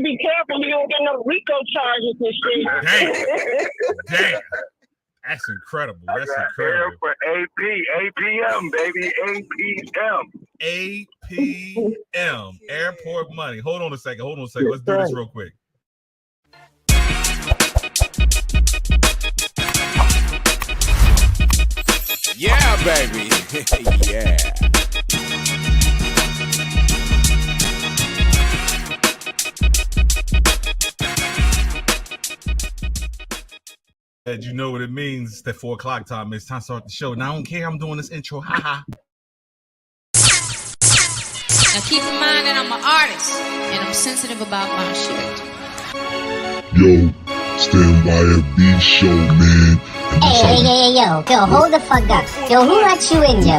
better be careful you don't get no RICO charges and shit. Damn. That's incredible. That's incredible. For APM, baby, APM, airport money. Hold on a second. Let's do this real quick. Yeah, baby. Yeah. You know what it means. It's that 4 o'clock time. It's time to start the show. Now I don't care. I'm doing this intro. Ha ha. Now keep in mind that I'm an artist and I'm sensitive about my shit. Yo, Stand YFB show, man. Yo, hold the fuck up. Yo, who let you in, yo?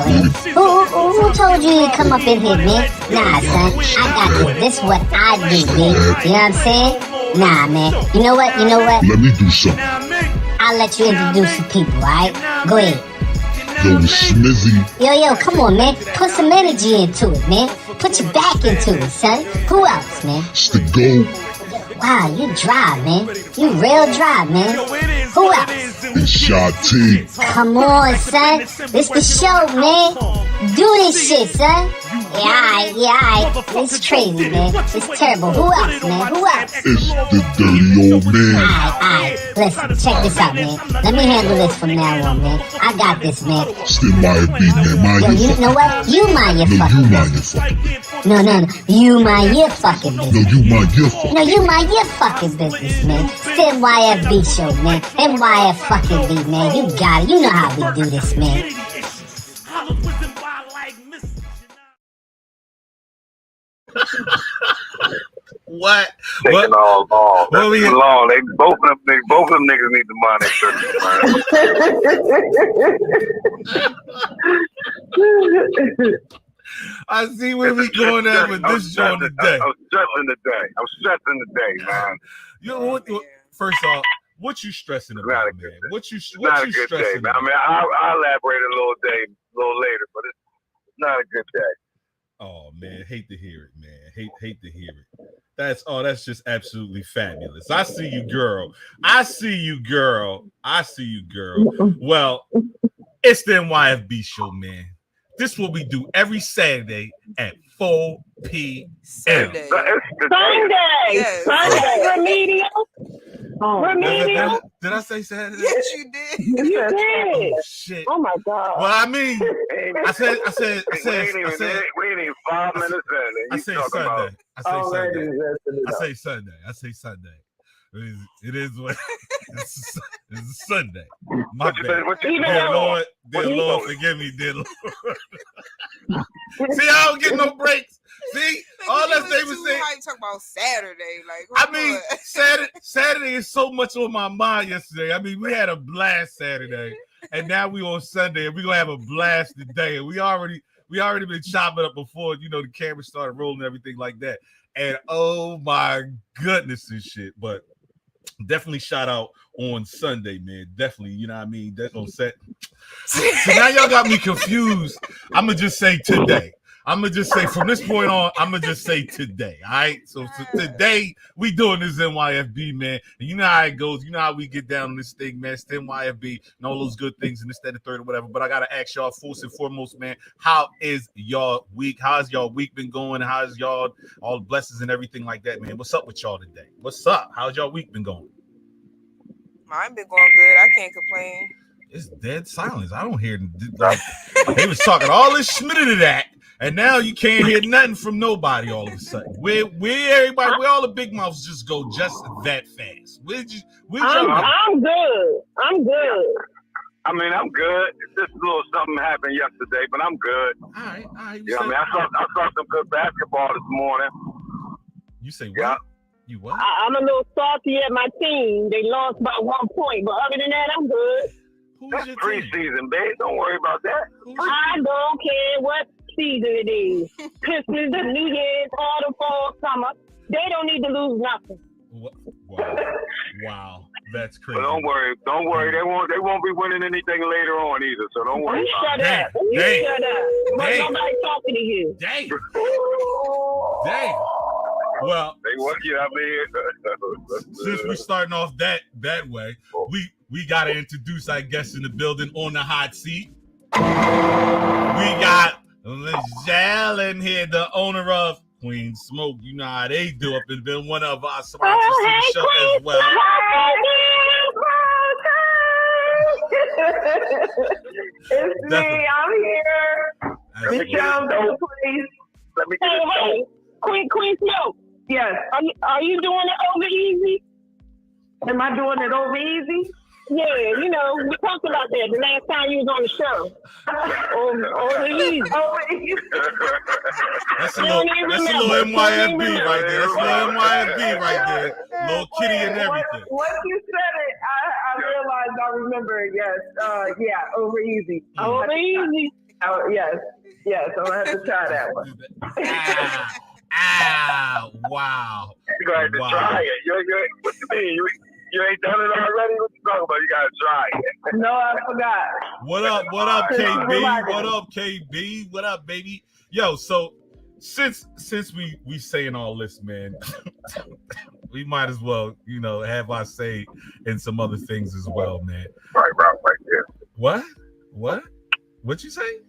Who told you to come up in here, man? Nah, son, I got this. This is what I do, man. You know what I'm saying? Nah, man. You know what? Let me do something. I'll let you introduce the people, alright? Go ahead. Yo, Smizzy. Yo, come on, man. Put some energy into it, man. Put your back into it, son. Who else, man? It's the GOAT. Wow, you dry, man. You real dry, man. Who else? And Sha-T. Come on, son. This the show, man. Do this shit, son. Yeah, alright. It's crazy, man. It's terrible. Who else, man? Who else? It's the dirty old man. Alright. Listen, check this out, man. Let me handle this from now on, man. I got this, man. Stand YFB, man. Yo, you know what? You mind your fucking business. No. You mind your fucking business. You mind your fucking business, man. Stand YFB show, man. NYF fucking B, man. You got it. You know how we do this, man. What? Taking all long. Taking long. Both of them niggas need to mind their business, man. I see where we going at with this joint today. I'm stressing the day, man. You know what? First off, what you stressing about, man? What you not a good day, man. I mean, I'll elaborate a little later, but it's not a good day. Oh man, hate to hear it, man. Hate to hear it. That's just absolutely fabulous. I see you, girl. Well, it's the NYFB show, man. This is what we do every Saturday at 4 p.m. Sunday. Yes. Sunday remedial. Remedial. Did I say Saturday? Yes, you did. You did. Oh, shit. Oh my God. Well, I mean, I said. We ain't even 5 minutes in. I say Sunday. I say Sunday. It is what it's Sunday. My bad. Dear Lord, forgive me, dear Lord. See, I don't get no breaks. See, all that they was saying. How you talk about Saturday? Saturday is so much on my mind yesterday. I mean, we had a blast Saturday, and now we on Sunday, and we're gonna have a blast today. And we already been chopping up before, the camera started rolling and everything like that. And oh my goodness and shit. But definitely shout out on Sunday, man. Definitely, you know what I mean? That's on set. So now y'all got me confused. I'm going to just say today. From this point on, I'm going to just say today. All right? So today, we doing this NYFB, man. And you know how it goes. You know how we get down on this thing, man. It's NYFB and all those good things and this, that, and the third or whatever. But I got to ask y'all first and foremost, man, how is y'all week? How's y'all week been going? How's y'all all the blessings and everything like that, man? What's up with y'all today? What's up? How's y'all week been going? Mine been going good. I can't complain. It's dead silence. I don't hear they was talking all this schmitty to that, and now you can't hear nothing from nobody all of a sudden. Where all the big mouths just go just that fast? I'm good. I mean, I'm good. Just a little something happened yesterday, but I'm good. All right. You know what I mean? I saw some good basketball this morning. You say what? Yeah. You what? I'm a little salty at my team. They lost by 1 point, but other than that, I'm good. That's preseason, babe. Don't worry about that. I don't care what season it is. Christmas, New Year's, autumn, fall, summer. They don't need to lose nothing. Wow. That's crazy. But don't worry. They won't be winning anything later on either. So don't worry. Shut up. Nobody talking to you. Dang. Well, they want you. I mean, since we starting off that way, we gotta introduce our guest in the building on the hot seat. We got Michelle in here, the owner of Queen Smoke. You know how they do up and been one of our sponsors to the show as well. It's me. I'm here. Michelle, please. let me get Hey, Queen Smoke. Yes. Are you doing it over easy? Am I doing it over easy? Yeah, you know, we talked about that the last time you was on the show. Over easy. Over easy. That's a little NYFB right there. That's a little NYFB right there. Little kitty and everything. Once you said it, I realized I remember it. Yes. Yeah, over easy. Over easy. Oh, yes. Yes, I'm going to have to try that one. Wow. You gotta have to try it. What you mean? You ain't done it already? What you talking about? You gotta try it. No, I forgot. What up, KB? What up, KB? What up, baby? Yo, so since we saying all this, man, we might as well, have our say in some other things as well, man. Right there. What? What you say?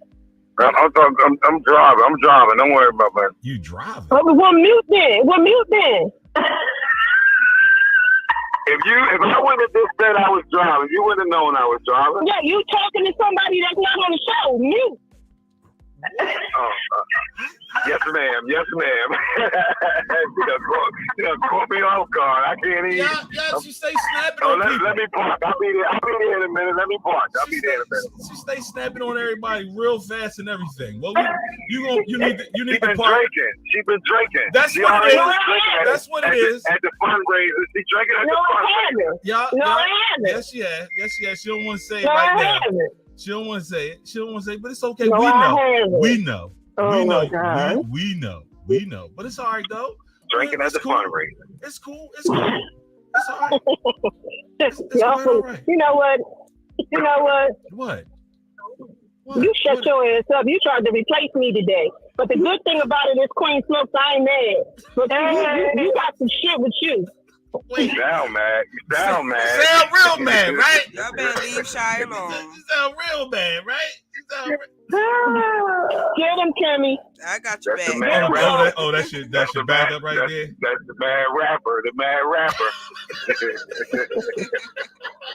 I'm driving. Don't worry about that. You driving? What mute then? If I wouldn't have just said I was driving, you wouldn't have known I was driving. Yeah, you talking to somebody that's not on the show. Mute. Yes, ma'am. You done caught me off guard. I can't even. Yeah, she stay snapping on people. Let me park. I'll be there in a minute. Let me park. I'll be there in a minute. She stay snapping on everybody real fast and everything. Well, you need to park. She's been drinking. That's what it is. That's what it is. At the fundraiser, she drinking at the fundraiser. I haven't. Yes, she has. She don't want to say it right now. She don't want to say it. But it's okay. We know. Oh my God. We know. But it's all right though. Drinking at the fundraiser. It's cool. It's all right. It's all right. You know what? What? You shut your ass up. You tried to replace me today. But the good thing about it is Queen Smoke, I ain't mad. But you got some shit with you. You sound mad. You sound real mad, right? Y'all better leave Shy alone. You sound real mad, right? Get him, Kimmy. I got your back. That's your backup right there. That's the mad rapper.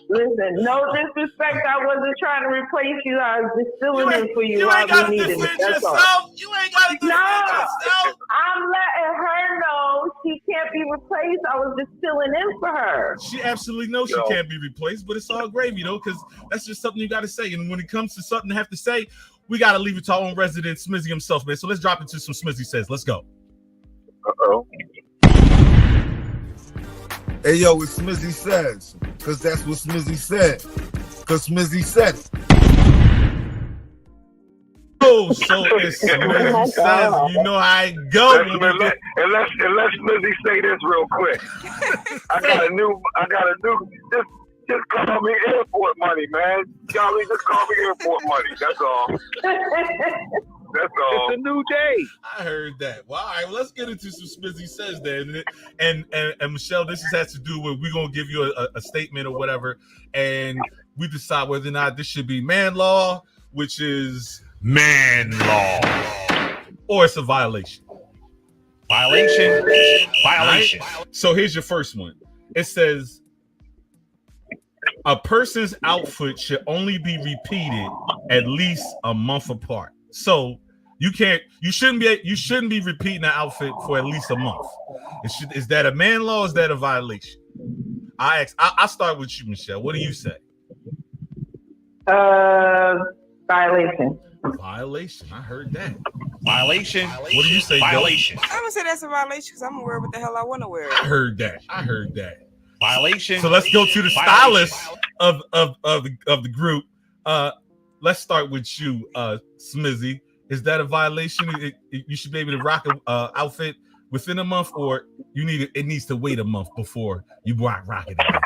Listen, no disrespect. I wasn't trying to replace you. I was just filling in for you. You ain't got to defend yourself. You ain't got to defend yourself. I'm letting her know she can't be replaced. I was just filling in for her. She absolutely knows she can't be replaced, but it's all gravy, because that's just something you got to say. And when it comes to something to have to say, we got to leave it to our own resident Smizzy himself, man. So let's drop into some Smizzy Says. Let's go. Uh-oh. Hey, yo, it's Smizzy Says, because that's what Smizzy said, because Smizzy said it. Oh, so it's Smizzy Says. You know how it go. Unless Smizzy say this real quick. I got a new, just call me airport money, man. Y'all just call me airport money. That's all. That's all. It's a new day. I heard that. Well, all right. Well, let's get into some Smizzy Says then. And Michelle, this has to do with, we're going to give you a statement or whatever, and we decide whether or not this should be man law, which is man law, or it's a violation. Violation. Right? So here's your first one. It says, a person's outfit should only be repeated at least a month apart. So you shouldn't be repeating an outfit for at least a month. Is that a man law? Or is that a violation? I'll start with you, Michelle. What do you say? Violation. Violation. I heard that. Violation. What do you say? Violation. I'm gonna say that's a violation because I'm gonna wear what the hell I want to wear. I heard that. Violation. So let's go to the stylist of the group. Let's start with you, Smizzy. Is that a violation? You should be able to rock an outfit within a month, or it needs to wait a month before you rock it again?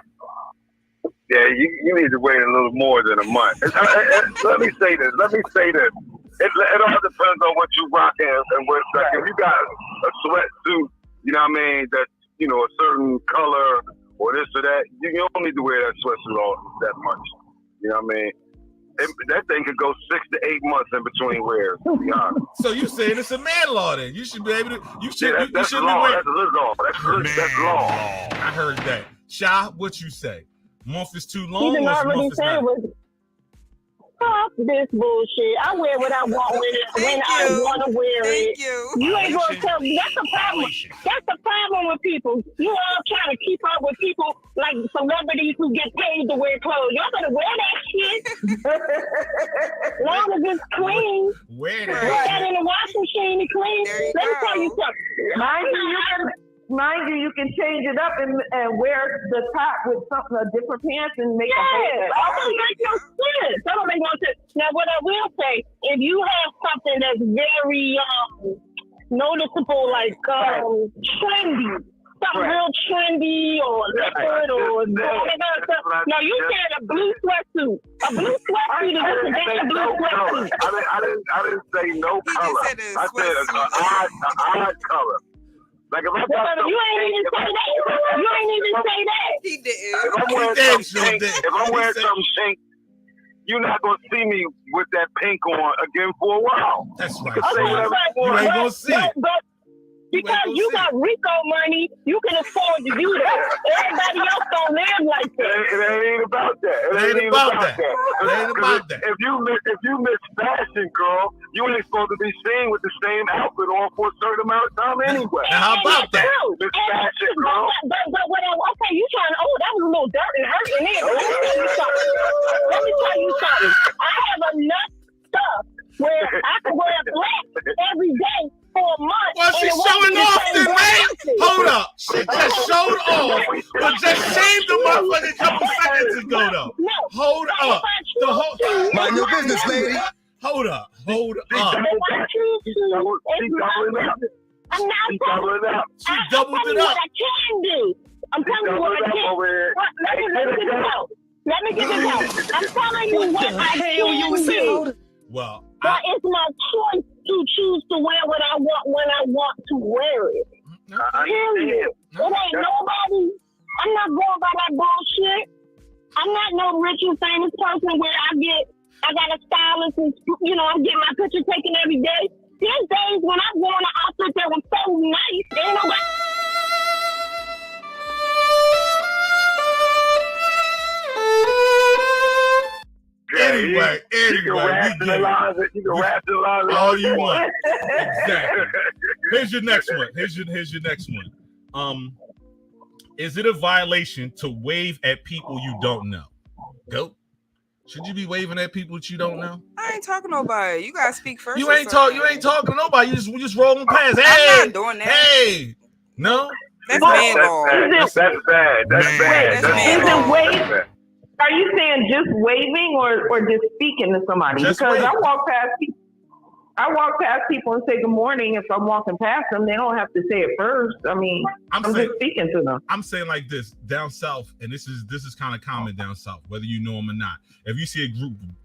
Yeah, you need to wait a little more than a month. Let me say this. It all depends on what you rock and what. Like, if you got a sweatsuit you know what I mean, that, you know, a certain color or this or that, you don't need to wear that sweatsuit all that much. You know what I mean? That thing could go 6 to 8 months in between wears, to be honest. So you saying it's a man law then? You should be able to. You should. Yeah, you should be law. wearing. That's law. That's law. I heard that. Sha, what you say? Month is too long. He did Or not really month is say not? it was. Fuck this bullshit. I wear what I want when I want to wear it. You ain't gonna tell me. That's the problem. That's the problem with people. You all trying to keep up with people like celebrities who get paid to wear clothes. Y'all better wear that shit. As long as it's clean. Wear Put that in the washing machine and clean. Let me tell you something. Mind you, you can change it up and wear the top with something, a different pants and make a whole that don't make no sense. That don't make no sense. Now, what I will say, if you have something that's very noticeable, like trendy, something real trendy or liquid or all that other stuff. Now, you said a blue sweatsuit. A blue sweatsuit is just a blue sweatsuit. I didn't say no color. I said an odd color. Like if I got you ain't even say that. You ain't even say that. He didn't. If I'm wearing some pink, you're not gonna see me with that pink on again for a while. That's right. You ain't gonna see it. But because you got Rico money, you can afford to do that. Everybody else don't live like that. It ain't about that. It ain't about that. It ain't about that. If you miss fashion, girl, you ain't supposed to be seen with the same outfit on for a certain amount of time anyway. Now, how about that? Miss fashion, girl. But what okay, you trying to, that was a little dirt and hurt in there. Let me tell you something. I have enough stuff where I can wear black every day for a month. Well, she's showing off then, man. Hold up. She just showed off. But just shaved the motherfucker a couple seconds ago, though. No. Hold up. Mind your business, lady. Hold up. If I choose to, I'm not doubling up. She doubled it up. What I can do. I'm telling you what I can. Let me get it out. Let me get it out. I'm telling you what I can do. Well, but it's my choice to choose to wear what I want when I want to wear it. Period. It ain't nobody. I'm not going by that bullshit. I'm not no rich and famous person where I got a stylist and, I'm getting my picture taken every day. There's days when I'm wearing an outfit that was so nice. Ain't nobody. Anyway, you can rationalize it all you want. Exactly. Here's your next one. Here's your next one. Is it a violation to wave at people you don't know? Go. Should you be waving at people that you don't know? I ain't talking to nobody. You gotta speak first. You ain't talking to nobody. You just rolling past. Hey, I'm not doing that. Hey, no. That's man law. That's bad. That's bad. Is it wave? Are you saying just waving or just speaking to somebody? Just because waving. I walk past people and say good morning. If I'm walking past them, they don't have to say it first. I mean, I'm just speaking to them. I'm saying like this down south, and this is kind of common down south, whether you know them or not. If you see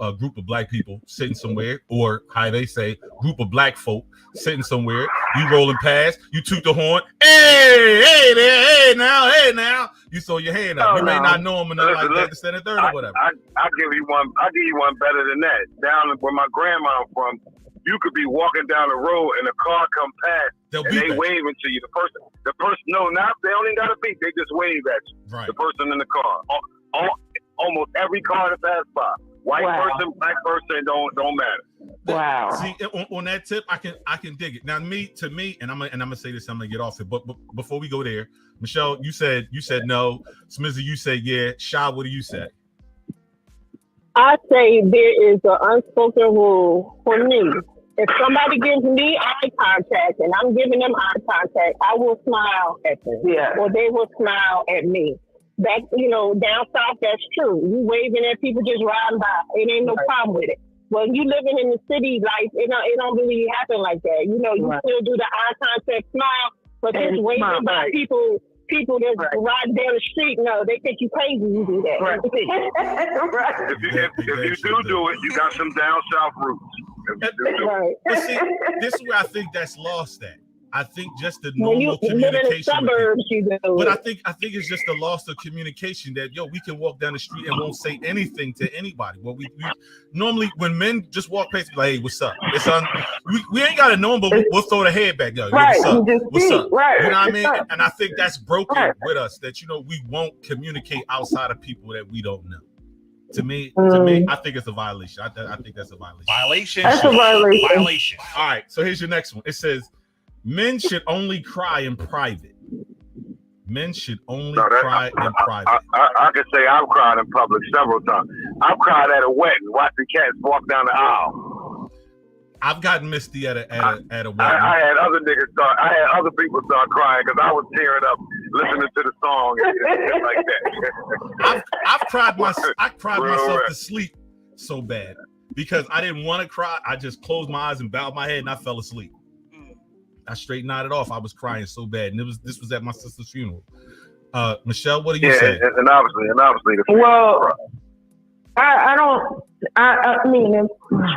a group of black people sitting somewhere, or how they say, group of black folk sitting somewhere, you rolling past, you toot the horn, hey there, hey now, you throw your hand up. You may not know them or nothing like that, instead of third or whatever. I'll give you one better than that. Down where my grandma from, you could be walking down the road and a car come past and they waving to you. The person, no, not they don't even got to beat. They just wave at you. Right. The person in the car. Almost every car that passes by. White person, black person, don't matter. Wow. See, on that tip, I can dig it. Now, to me, and I'm gonna say this. I'm gonna get off it. But before we go there, Michelle, you said no. Smizzy, you said yeah. Sha, what do you say? I say there is an unspoken rule for me. If somebody gives me eye contact and I'm giving them eye contact, I will smile at them. Yeah. Or they will smile at me. That, down south, that's true. You waving at people just riding by. It ain't no problem with it. When you living in the city life, it don't really happen like that. You still do the eye contact smile, but just waving by people that's riding down the street, no, they think you crazy. You do that. Right. If you do it, you got some down south roots. But see, this is where I think that's lost at. I think just the When you normal live in the communication. with suburbs, you do. But I think it's just the loss of communication that we can walk down the street and won't say anything to anybody. Well, we normally when men just walk past, be like, hey, what's up? It's we ain't gotta know them, but we'll throw the head back. Yo, Right, what's up? you just What's speak, up? right, You know what I it's mean? up. And I think that's broken Right. with us that we won't communicate outside of people that we don't know. To me, I think it's a violation. I think that's a violation. Violation. That's a violation. Violation. All right, so here's your next one. It says men should only cry in private. Men should only cry in private. I can say I've cried in public several times. I've cried at a wedding, watching cats walk down the aisle. I've gotten misty at a wedding. I had other niggas I had other people start crying because I was tearing up listening to the song and shit like that. I cried Real myself rap. to sleep so bad because I didn't want to cry. I just closed my eyes and bowed my head and I fell asleep. I straight nodded off. I was crying so bad, and this was at my sister's funeral. Michelle, what do you say? And obviously, Well, I mean,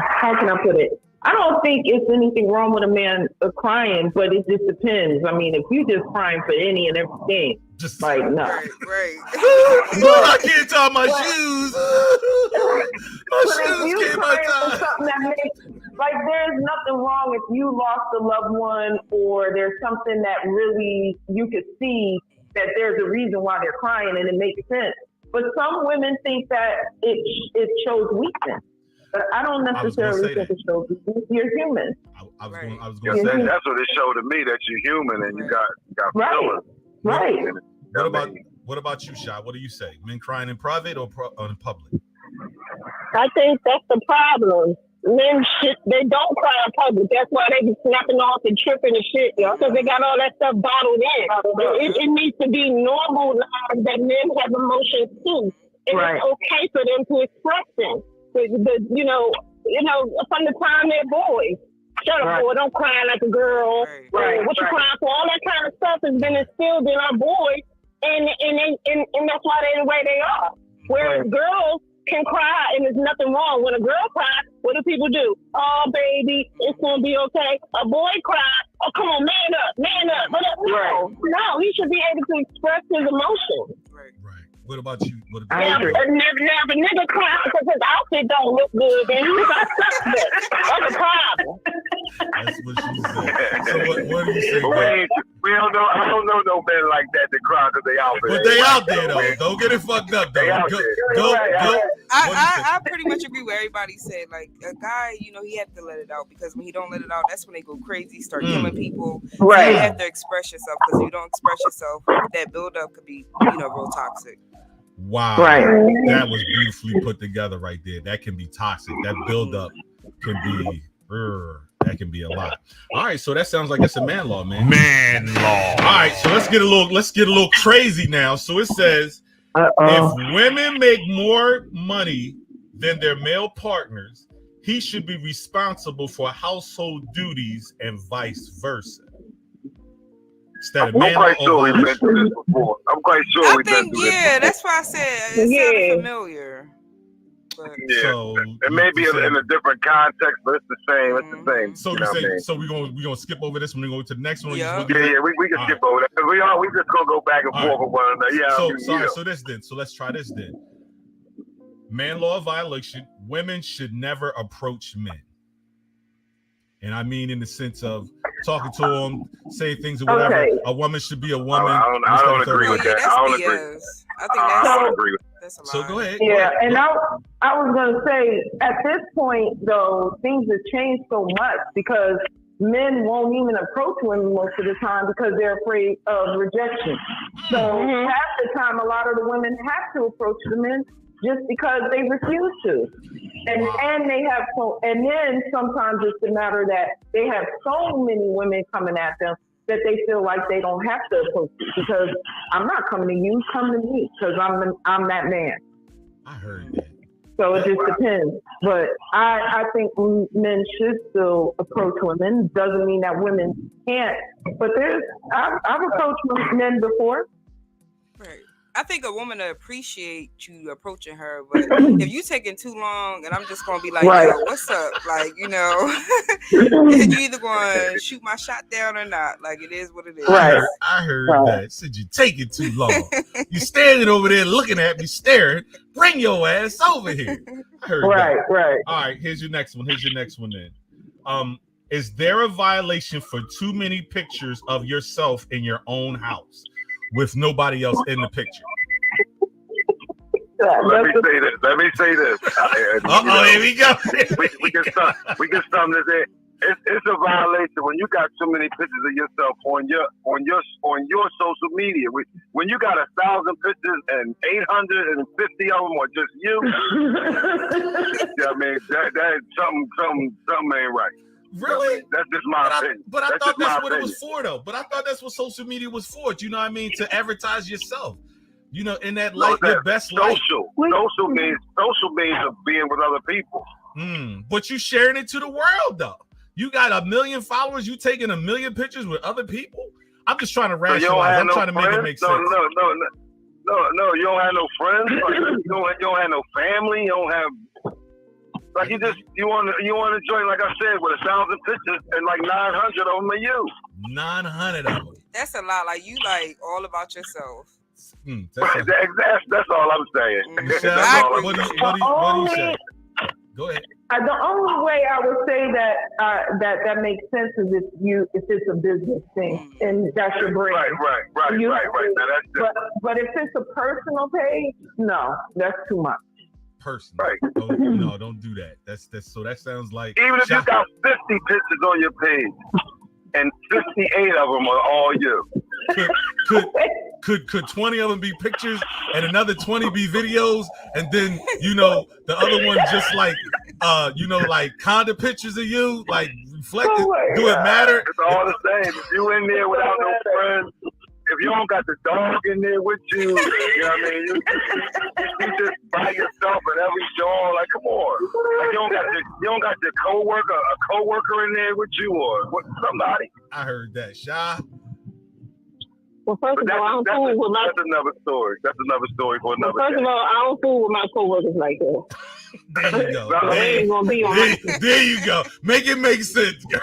how can I put it? I don't think it's anything wrong with a man crying, but it just depends. I mean, if you just crying for any and everything, just like no. Right. I can't tie my shoes. My But if shoes you came crying for undone. something that makes, like, there's nothing wrong if you lost a loved one or there's something that really you could see that there's a reason why they're crying and it makes sense. But some women think that it shows weakness. But I don't necessarily think it shows weakness. You're human. I was Yeah, going to say that's what it showed to me, that you're human and you got feelings. Right. What about you, Shy? What do you say? Men crying in private or in public? I think that's the problem. Men they don't cry in public. That's why they be snapping off and tripping and shit, because they got all that stuff bottled in. It needs to be normalized that men have emotions too. And it's okay for them to express them. But you know, from the time they're boys. Shut up, boy, don't cry like a girl. What you crying for? All that kind of stuff has been instilled in our boys, and that's why they're the way they are. Whereas girls can cry and there's nothing wrong. When a girl cries, what do people do? Oh, baby, it's gonna be okay. A boy cries, oh, come on, man up. No, he should be able to express his emotions. Right. What about you? Now, if a nigga cries because his outfit don't look good, then he's got suspect. That's a problem. That's what she said. So what do you say? We don't know. I don't know no men like that to cry because they out there. But they out there though. Don't get it fucked up though. Go. I pretty much agree with everybody said. Like a guy, he have to let it out, because when he don't let it out, that's when they go crazy, start killing people. Right. So you have to express yourself, because if you don't express yourself, that buildup could be, real toxic. Wow. Right. That was beautifully put together right there. That can be toxic. That buildup can be that can be a lot. All right, so that sounds like it's a man law, man. Man law. All right, so let's get a little crazy now. So it says if women make more money than their male partners, he should be responsible for household duties and vice versa. I'm quite sure we've been through this before. I think, that's why I said it sounded familiar. But, So, it may be in a different context, but it's the same. It's the same. So you say, so we're gonna skip over this one and go to the next one. We can skip over that. We just gonna go back and forth with one another. So this then. So let's try this then. Man law violation. Women should never approach men. And I mean in the sense of talking to them, say things or whatever. Okay. A woman should be a woman. I don't agree with that. I don't agree. I don't agree with that. That's a lie. So go ahead. Yeah, and I was going to say, at this point, though, things have changed so much because men won't even approach women most of the time because they're afraid of rejection. So half the time, a lot of the women have to approach the men just because they refuse to. And they have and then sometimes it's a matter that they have so many women coming at them that they feel like they don't have to approach you because I'm not coming to you, come to me because I'm that man. I heard that. So it just depends. But I think men should still approach women. Doesn't mean that women can't. But I've approached men before. Right. I think a woman will appreciate you approaching her, but if you taking too long, and I'm just gonna be like, Right. yo, what's up? Like, you either gonna shoot my shot down or not. Like, it is what it is. Right. I heard that. Said you taking too long. You standing over there looking at me, staring. Bring your ass over here. I heard that. Right. All right, here's your next one. Then. Is there a violation for too many pictures of yourself in your own house with nobody else in the picture? Let me say this. Here we go. we can sum this in. It's a violation when you got too many pictures of yourself on your social media. When you got 1,000 pictures and 850 of them are just you. I mean that is something ain't right. Really? That's just my opinion. But I thought that's what it was for, though. But I thought that's what social media was for. You know what I mean? To advertise yourself. You know, in that light, your best life. Social means being with other people. But you sharing it to the world, though. You got 1 million followers. You taking 1 million pictures with other people. I'm just trying to rationalize. I'm trying to make it make sense. No. You don't have no friends. Like, you don't have no family. You don't have. Like you want to join, like I said, with 1,000 pictures and like 900 of them are you. 900 of them. That's a lot. Like you like all about yourself. That's all I'm saying. What do you say? Go ahead. The only way I would say that makes sense is if it's a business thing and that's your brand. Right. Now but if it's a personal page, no, that's too much. Personal. Right. Don't do that. That's so that sounds like even if you got 50 pictures on your page and 58 of them are all you. Could 20 of them be pictures and another 20 be videos, and then the other one just like like kinda pictures of you, like reflected. Do it matter? It's all the same. If you in there without no friends, if you don't got the dog in there with you, you know what I mean? You just by yourself at every show. Like, come on. Like, you don't got your coworker in there with you or somebody. I heard that, Sha. Well, first of all, I don't fool with my. That's another story. That's another story for another. First of all, I don't fool with my coworkers like that. There you go. There you go. Make it make sense, girl.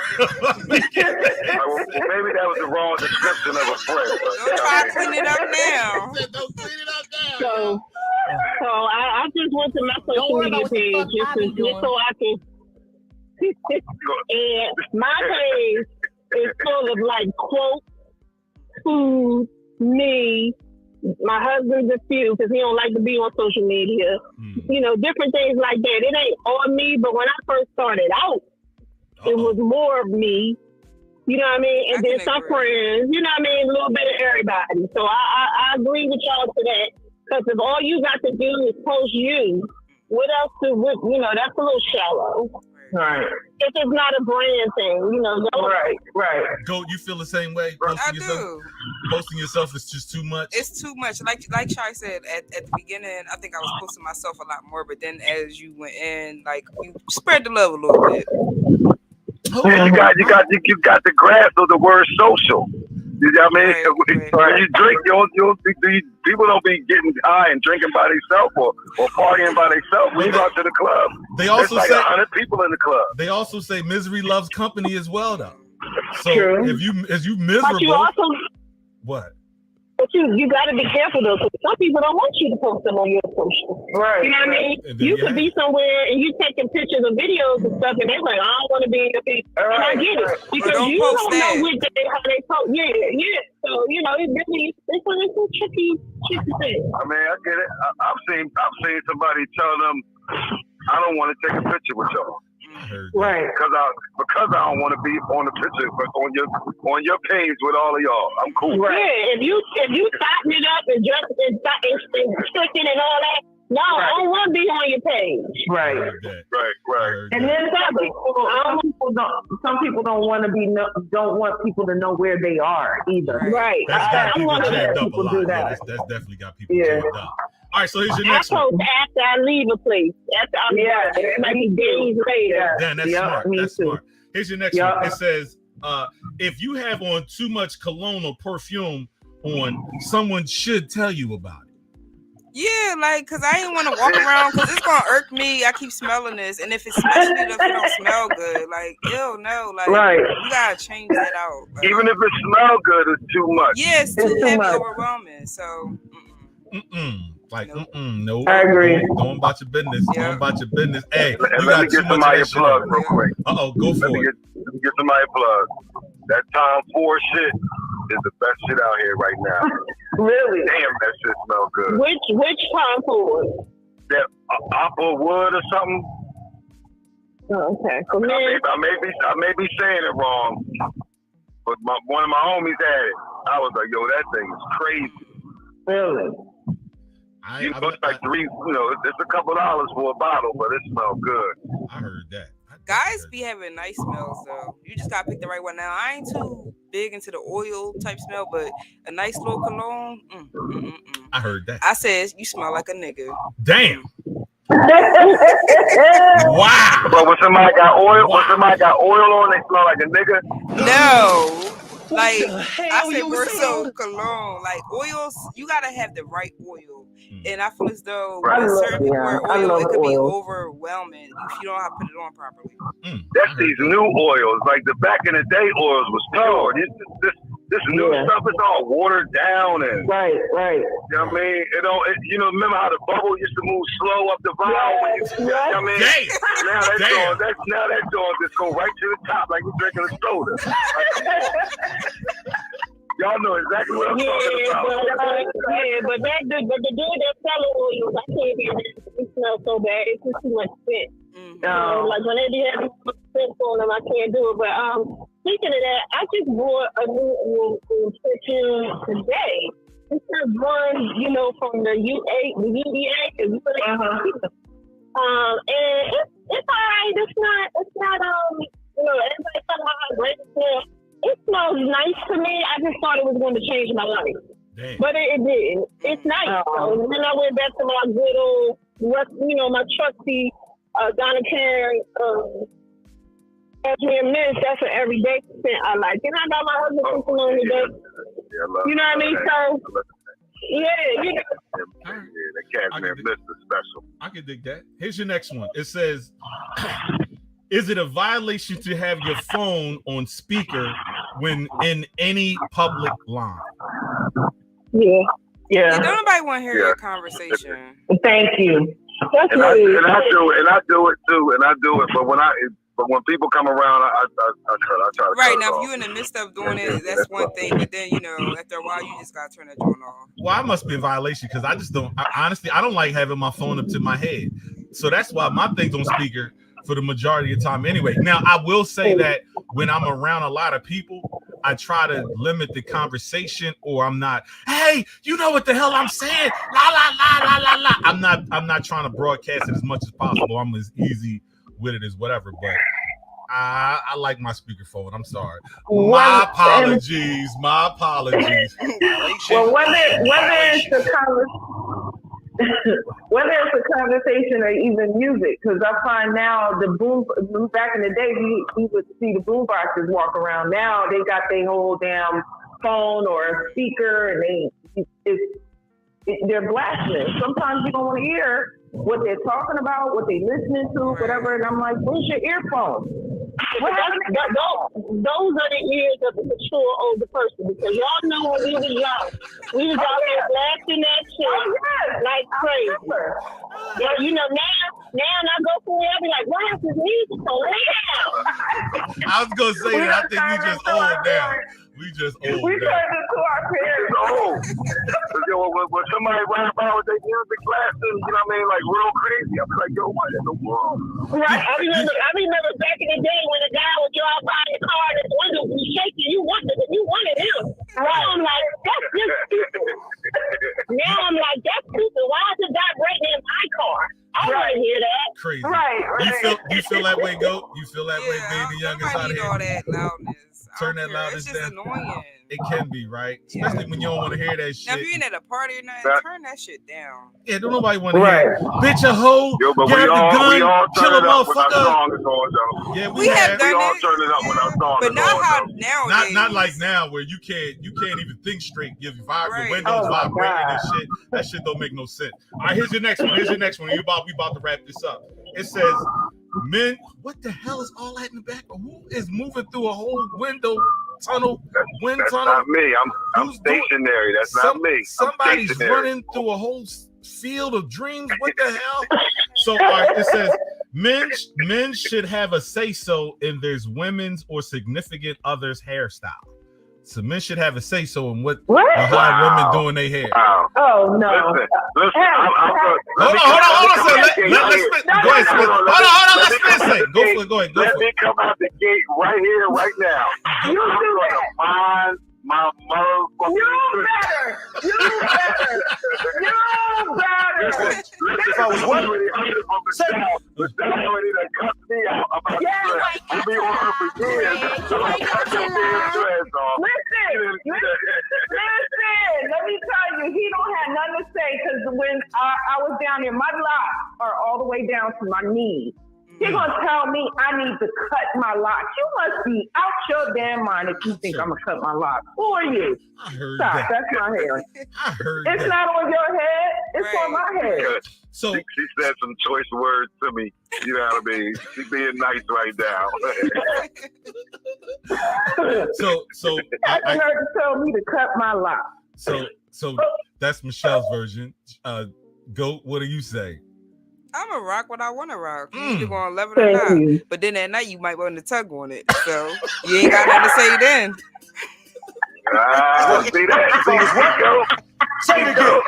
Maybe that was the wrong description of a friend. Don't try to clean it up now. Don't clean it up now. So I just went to my social media page just so I can. And my page is full of like quotes, food, me. My husband's a few because he don't like to be on social media. Different things like that. It ain't all me, but when I first started out, it was more of me. You know what I mean? And then some friends, you know what I mean? A little bit of everybody. So I agree with y'all to that. Because if all you got to do is post you, what else that's a little shallow. Right. If it's not a brand thing, Right. Go. You feel the same way? I do. Posting yourself is just too much. It's too much. Like Shai said at the beginning, I think I was posting myself a lot more, but then as you went in, like you spread the love a little bit. You got the grasp of the word social. You know what I mean? When you drink, people don't be getting high and drinking by themselves or partying by themselves. When you go out to the club, they also say 100 people in the club. They also say misery loves company as well, though. So True. if you miserable, but you also, what? But you got to be careful though, because some people don't want you to post them on your social. Right. You know what I mean? You could be somewhere and you taking pictures and videos and stuff, and they're like, I don't want to be in your picture. And I get it because you don't know how they post. Yeah. So it really it's a tricky thing. I mean, I get it. I've seen somebody tell them, I don't want to take a picture with y'all. Right. Because I don't want to be on the picture, but on your page with all of y'all. I'm cool. Right. Yeah, if you tighten it up and just and stricken and all that, no, I don't want to be on your page. Right. And then some people don't want people to know where they are either. Right. That's I want jammed up a people lot. do that. That's definitely got people jammed up. All right, so here's your next one. I post after I leave a place. After I'm it might be days later. Damn, that's smart. That's smart. Here's your next one. It says, if you have on too much cologne or perfume on, someone should tell you about it. Yeah, like, cause I ain't want to walk around, cause it's gonna irk me. I keep smelling this, and if especially if it don't smell good, like, ew, no, like, you gotta change that out. Like, even if it smells good, it's too much. yeah, it's too heavy, overwhelming. So, Like, no. I agree. Going about your business. Going about your business. Hey, Let you me got get too much somebody a of that plug shit. real quick. Go for it. Let me get somebody a plug. That Tom Ford shit is the best shit out here right now. Really? Damn, that shit smells good. Which Tom Ford? That apple wood or something. Oh, okay. So I may be saying it wrong, but one of my homies had it. I was like, yo, that thing is crazy. Really? It's like it's a couple dollars for a bottle, but it smells good. I heard that. guys be having nice smells though. You just gotta pick the right one. Now I ain't too big into the oil type smell, but a nice little cologne. I heard that. I said you smell like a nigga. Damn. Wow. But when somebody got oil, on, they smell like a nigga. No. Like I said, Verso cologne. Like oils, you gotta have the right oil. And I feel as though with certain people wear oil, it could be overwhelming if you don't know how to put it on properly. That's these new oils. Like the back in the day oils was pure. This new stuff is all watered down and right. You know what I mean? Remember how the bubble used to move slow up the valve when you know what I mean? Now that dog just go right to the top like you're drinking a soda. Y'all know exactly what I'm talking about. But the dude that's selling oils, I can't get it. It smells so bad. It's just too much scent. Like when they have scent on them, I can't do it. But speaking of that, I just bought a new perfume today. It's not one, from the UVA, and it's alright. It's not everybody talking about how great it smells. It smells nice to me. I just thought it was going to change my life. Damn. But it didn't. It's nice. So then I went back to my good old, my trusty Donna Karen Cashmere Mist. That's an everyday scent I like. And I got my husband put on today. You know what I mean? So, the Cashmere Mist is special. I can dig that. Here's your next one. It says, is it a violation to have your phone on speaker when in any public line? Yeah. Don't nobody want to hear your conversation. Thank you. And I do it too. But when people come around, I try to right now, if you're in the midst of doing it, that's one thing. But then after a while, you just gotta turn that joint off. Well, I must be in violation because I just don't. Honestly, I don't like having my phone up to my head. So that's why my thing's on speaker for the majority of the time anyway. Now, I will say that when I'm around a lot of people, I try to limit the conversation, or I'm not, hey, you know what the hell I'm saying? La la la la la la. I'm not trying to broadcast it as much as possible. I'm as easy with it as whatever, but I like my speakerphone. I'm sorry. My apologies. Well, whether it's a conversation or even music, because I find now back in the day, we would see the boom boxes walk around. Now they got their whole damn phone or speaker, and they're blasting it. Sometimes you don't want to hear what they're talking about, what they're listening to, whatever. And I'm like, where's your earphone? Those are the ears of the mature older person, because y'all know when we was young, we was out there blasting that shit like crazy. Now I go through it, I be like, why is this music so loud? I was gonna say that. I think we just old now. We just old. We turned into our parents. When somebody run about with their music blasting, you know what I mean, like real crazy, I'll be like, yo, what in the world? Right. I remember back in the day when a guy would drive by in the car and his window was shaking, you wanted him. Now I'm like, that's just stupid. Now I'm like, that's stupid. Why is the guy breaking in my car? I want to hear that. Crazy. Right. You feel that way, Goat? You feel that way, baby? Youngest out need here. all that loudness. Turn that loudness down. It's just annoying. It can be, right? Especially when you don't want to hear that shit. Now, if you ain't at a party or nothing, turn that shit down. Yeah, don't nobody want to hear. Bitch, a hoe. Grab the gun. Kill a motherfucker. Yeah, we have done all turn it up when our song but is not on, how though. nowadays. Not like now where you can't even think straight. Give your windows vibrating and shit. That shit don't make no sense. All right, here's your next one. We about to wrap this up. It says, men. What the hell is all that in the back? Who is moving through a whole wind tunnel? That's not me. I'm stationary. That's not me. Somebody's running through a whole field of dreams. What the hell? So all right, it says men should have a say-so in their women's or significant others' hairstyle. So men should have a say-so in what how women doing their hair. Wow. Oh no! Listen, hold on. Go ahead, Smith. Hold on. Let Smith say. Go ahead. Let me come out the gate right here, right now. You do that. Find my motherfucking. You better. If I was wondering, the lady that cut me out about I've been on her for years. So I cut your damn dress off. Listen, let me tell you, he don't have nothing to say because when I was down there, my locks are all the way down to my knees. He gonna tell me I need to cut my locks. You must be out your damn mind if you think I'm gonna cut my locks. Who are you? I heard Stop, that. that's my hair. I heard It's that. not on your head. It's on my head. So she said some choice words to me. You know what I mean? She's being nice right now. so I heard to tell me to cut my locks. So that's Michelle's version. Goat, what do you say? I'm gonna rock what I want to rock. You either gonna love it or not. But then at night you might want to tug on it. So you ain't got nothing to say then. See that? See, go. Say it again.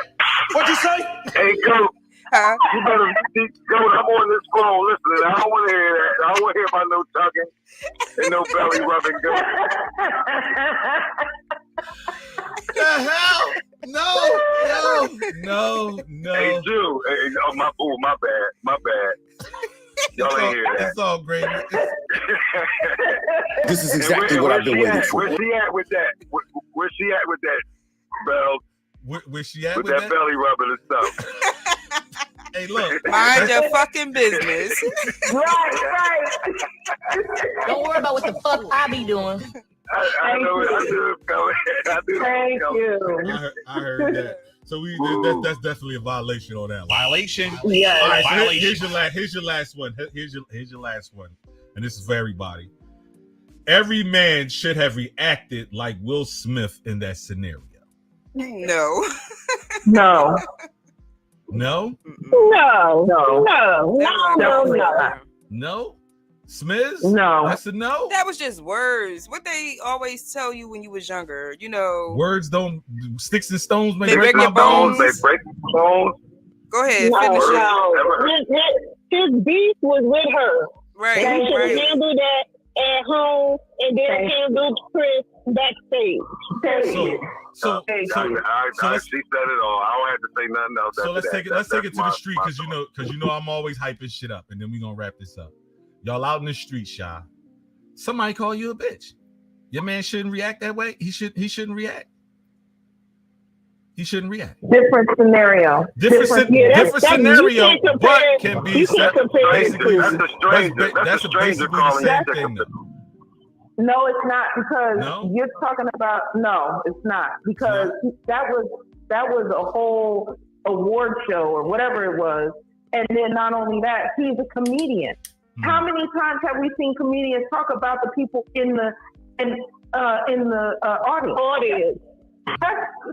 What'd you say? Hey, go. You better go. I'm on this phone listening. I don't want to hear that. I don't want to hear about no tugging and no belly rubbing. Go. The hell? No. Hey, Jew. Hey, my bad. Y'all ain't hear that. It's all great. This is exactly what I've been waiting for. Where's she at with that? Where's she at with that, Bell? Where's she at with that belly rubbing and stuff? Hey, look. Mind your fucking business. Right. Don't worry about what the fuck I be doing. I know it. I knew it coming. Thank you. I heard that. So that's definitely a violation on that one. Violation. Yeah. All right, so violation. here's your last one. Here's your last one, and this is for everybody. Every man should have reacted like Will Smith in that scenario. No. No. No. No. Smiz? No. That's a no? That was just words. What they always tell you when you was younger, you know. Words don't, sticks and stones may They break break my your bones. They break bones. Go ahead, finish it. His beef was with her. Right, And he should right. handle that at home and then handle Chris backstage. So she said it all. I don't have to say nothing else. So let's take it to the street my because you know I'm always hyping shit up, and then we're gonna wrap this up. Y'all out in the street, Shy. Somebody call you a bitch. Your man shouldn't react that way. He shouldn't react. He shouldn't react. Different scenario. Different scenario, but can be basically that's basically the same thing. No, it's not because you're talking about. No, it's not because that was a whole award show or whatever it was, and then not only that, he's a comedian. How many times have we seen comedians talk about the people in the audience?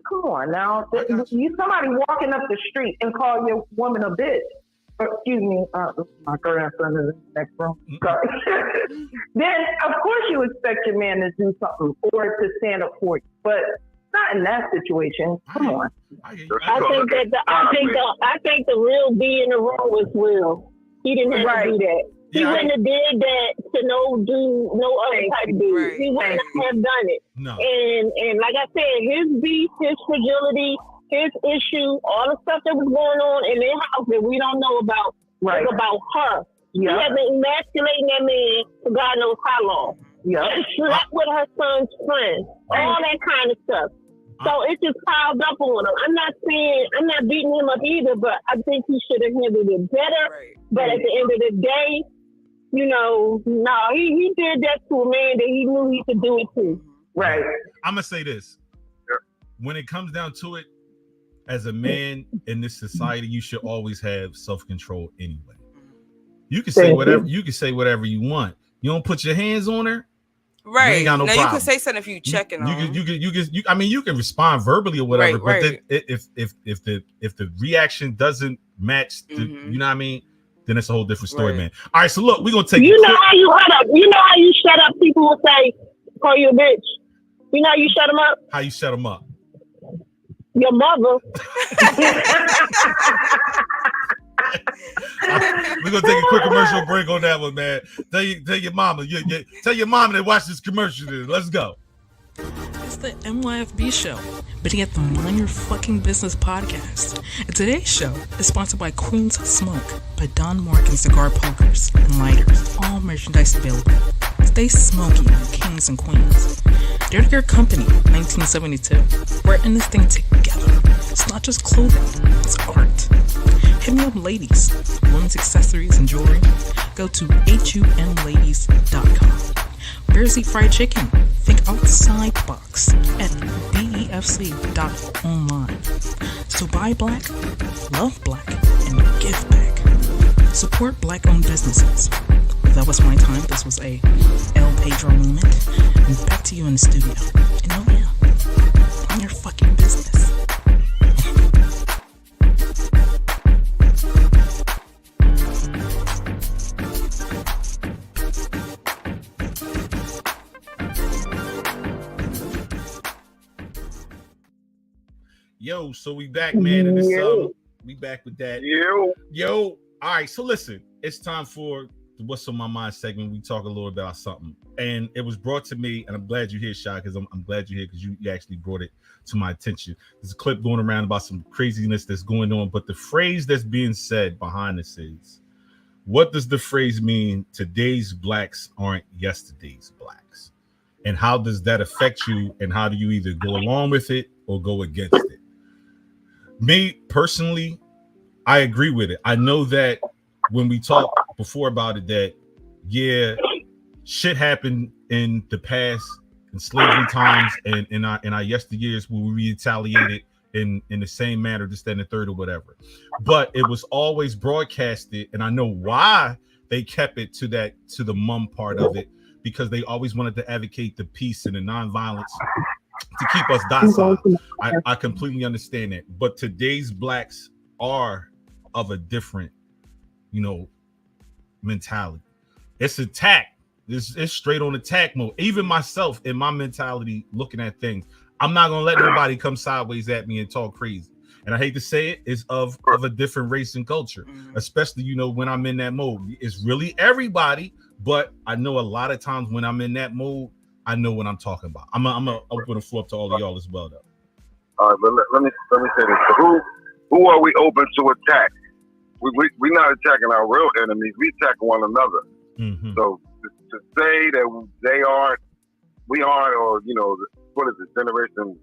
Come on now, somebody walking up the street and call your woman a bitch. Excuse me, my grandson is in the next room. Sorry. Then of course you expect your man to do something or to stand up for you, but not in that situation. Come on. I think the real B in the room was Will. He didn't have to do that. He wouldn't have did that to no other type of dude. He wouldn't have done it. No. And like I said, his beef, his fragility, his issue, all the stuff that was going on in their house that we don't know about was about her. He had been emasculating that man for God knows how long. slept with her son's friend, all that kind of stuff. So it just piled up on him. I'm not beating him up either, but I think he should have handled it better. Right. But at the end of the day, he did that to a man that he knew he could do it to. Right. I'm gonna say this. When it comes down to it, as a man in this society, you should always have self-control anyway. You can say whatever you want. You don't put your hands on her. Right. You ain't got no now problem. you can say something if you checking on. You can respond verbally or whatever, Right, but then if the reaction doesn't match the, you know what I mean, then it's a whole different story, man. All right, so look, we're gonna take how you shut up people who say call you a bitch. You know how you shut them up? How you shut them up? Your mother. We're gonna take a quick commercial break on that one, man. Tell your mama, tell your mama to watch this commercial. Let's go. It's the MYFB show, but yet the Mind Your Fucking Business podcast. And today's show is sponsored by Queen's Smoke by Don Morgan Cigar Pokers and Lighters. All merchandise available. Stay smoky, kings and queens. They're your company, 1972. We're in this thing together. It's not just clothing, it's art. Hit me up, ladies. Women's accessories and jewelry. Go to humladies.com. Bears Eat Fried Chicken. Think outside the box at BEFC.online. So buy black, love black, and give back. Support black-owned businesses. That was my time. This was a El Pedro moment. And back to you in the studio. And oh yeah, I'm your fucking business. Yo, so we back, man. And we back with that. Yo. All right, so listen, it's time for the What's on My Mind segment. We talk a little about something, and it was brought to me, and I'm glad you're here, Shy, because I'm glad you're here because you actually brought it to my attention. There's a clip going around about some craziness that's going on, but the phrase that's being said behind this is, what does the phrase mean? Today's blacks aren't yesterday's blacks. And how does that affect you? And how do you either go along with it or go against it? Me personally, I agree with it. I know that when we talked before about it, that shit happened in the past, in slavery times, and in our yesteryears where we retaliated in the same manner, this, that, and the third, or whatever. But it was always broadcasted, and I know why they kept it to the mum part of it, because they always wanted to advocate the peace and the nonviolence to keep us docile. I completely understand that. But today's blacks are of a different, mentality. It's attack. It's straight on attack mode. Even myself in my mentality, looking at things, I'm not gonna let nobody come sideways at me and talk crazy. And I hate to say it, it's of a different race and culture, especially when I'm in that mode. It's really everybody, but I know a lot of times when I'm in that mode, I know what I'm talking about. I'm gonna open the floor up to all of y'all as well, though. All right, but let me say this: who are we open to attack? We're not attacking our real enemies. We attack one another. Mm-hmm. So to say that we aren't, or what is it, generation?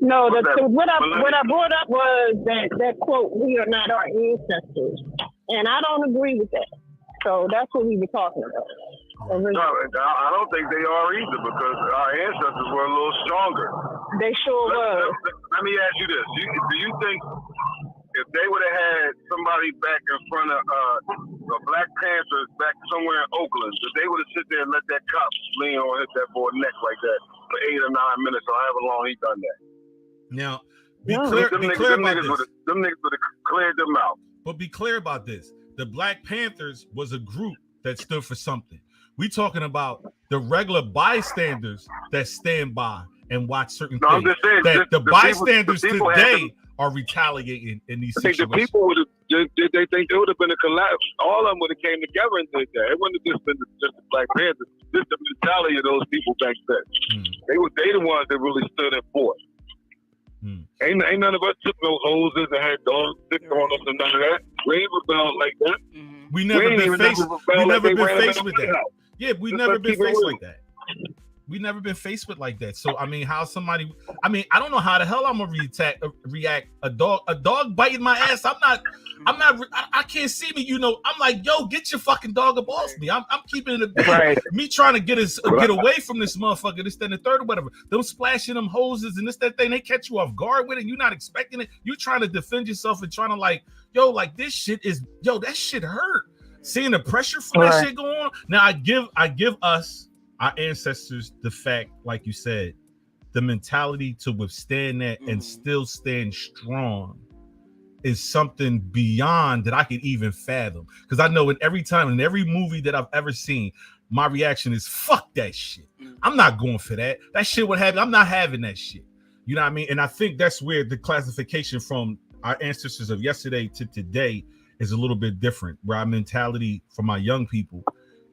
No, what I brought up was that quote, "We are not our ancestors," and I don't agree with that. So that's what we were talking about. No, I don't think they are either, because our ancestors were a little stronger. They sure were. Let me ask you this: do you think if they would have had somebody back in front of the Black Panthers back somewhere in Oakland, that they would have sit there and let that cop lean on hit that boy's neck like that for 8 or 9 minutes, or however long he done that? Now, be clear about this. Them niggas would have cleared them out. But be clear about this: the Black Panthers was a group that stood for something. We talking about the regular bystanders that stand by and watch certain things. I'm just saying, the bystanders today are retaliating in these situations. The people would have, they think there would have been a collapse. All of them would have came together and did that. It wouldn't have just been just the Black Panthers. Just the mentality of those people back then. They the ones that really stood in force. Ain't none of us took no hoses and had dogs sitting on us and none of that. We ain't rebelled like that. We never been faced with that. Yeah, we've never been faced like that. We've never been faced with like that. So I mean, how somebody? I mean, I don't know how the hell I'm gonna react. A dog biting my ass. I can't see me. You know, I'm like, yo, get your fucking dog up off me. I'm keeping it a bit. Right. Me trying to get away from this motherfucker. This, that, and the third, or whatever. Them splashing them hoses and this, that thing. They catch you off guard with it. You're not expecting it. You trying to defend yourself and trying to like, yo, like this shit is, yo, that shit hurt. Seeing the pressure from that shit going on. Now I give us, our ancestors, the fact, like you said, the mentality to withstand that and still stand strong is something beyond that I could even fathom. Because I know in every movie that I've ever seen, my reaction is fuck that shit. I'm not going for that. That shit would happen. I'm not having that shit. You know what I mean? And I think that's where the classification from our ancestors of yesterday to today is a little bit different. Where our mentality for my young people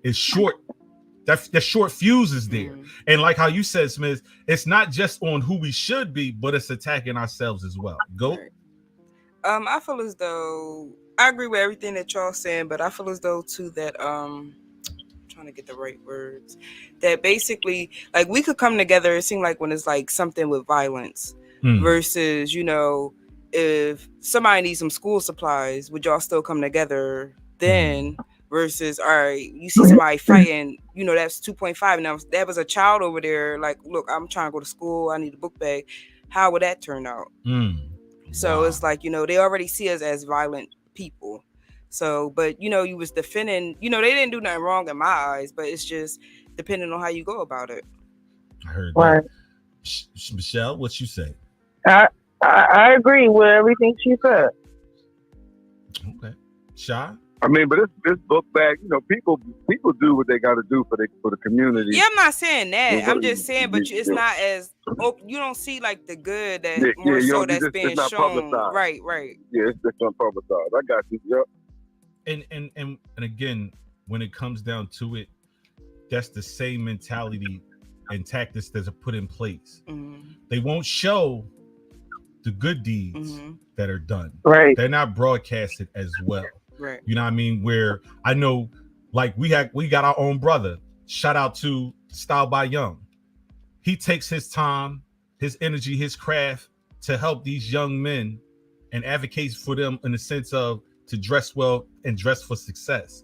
is short. The short fuse is there. And like how you said, Smith, it's not just on who we should be, but it's attacking ourselves as well. Go. I feel as though I agree with everything that y'all saying, but I feel as though too that I'm trying to get the right words, that basically like we could come together. It seems like when it's like something with violence versus, you know, if somebody needs some school supplies, would y'all still come together then? Versus, all right, you see somebody fighting, you know, that's 2.5. Now, that was a child over there, like, look, I'm trying to go to school, I need a book bag. How would that turn out? So it's like, you know, they already see us as violent people. So, but, you know, you was defending, you know, they didn't do nothing wrong in my eyes, but it's just depending on how you go about it. I heard that. Michelle, what you say? I agree with everything she said. Okay. Shy? I mean, but this book bag, you know, people do what they got to do for the community. Yeah, I'm not saying that. I'm just saying, but it's not as you don't see like the good that more so that's being shown. Right. Yeah, it's just unpublicized. I got you. Yep. And again, when it comes down to it, that's the same mentality and tactics that are put in place. They won't show the good deeds that are done. Right. They're not broadcasted as well. Right. You know what I mean? Where I know, like we got our own brother. Shout out to Style by Young. He takes his time, his energy, his craft to help these young men and advocates for them in the sense of to dress well and dress for success.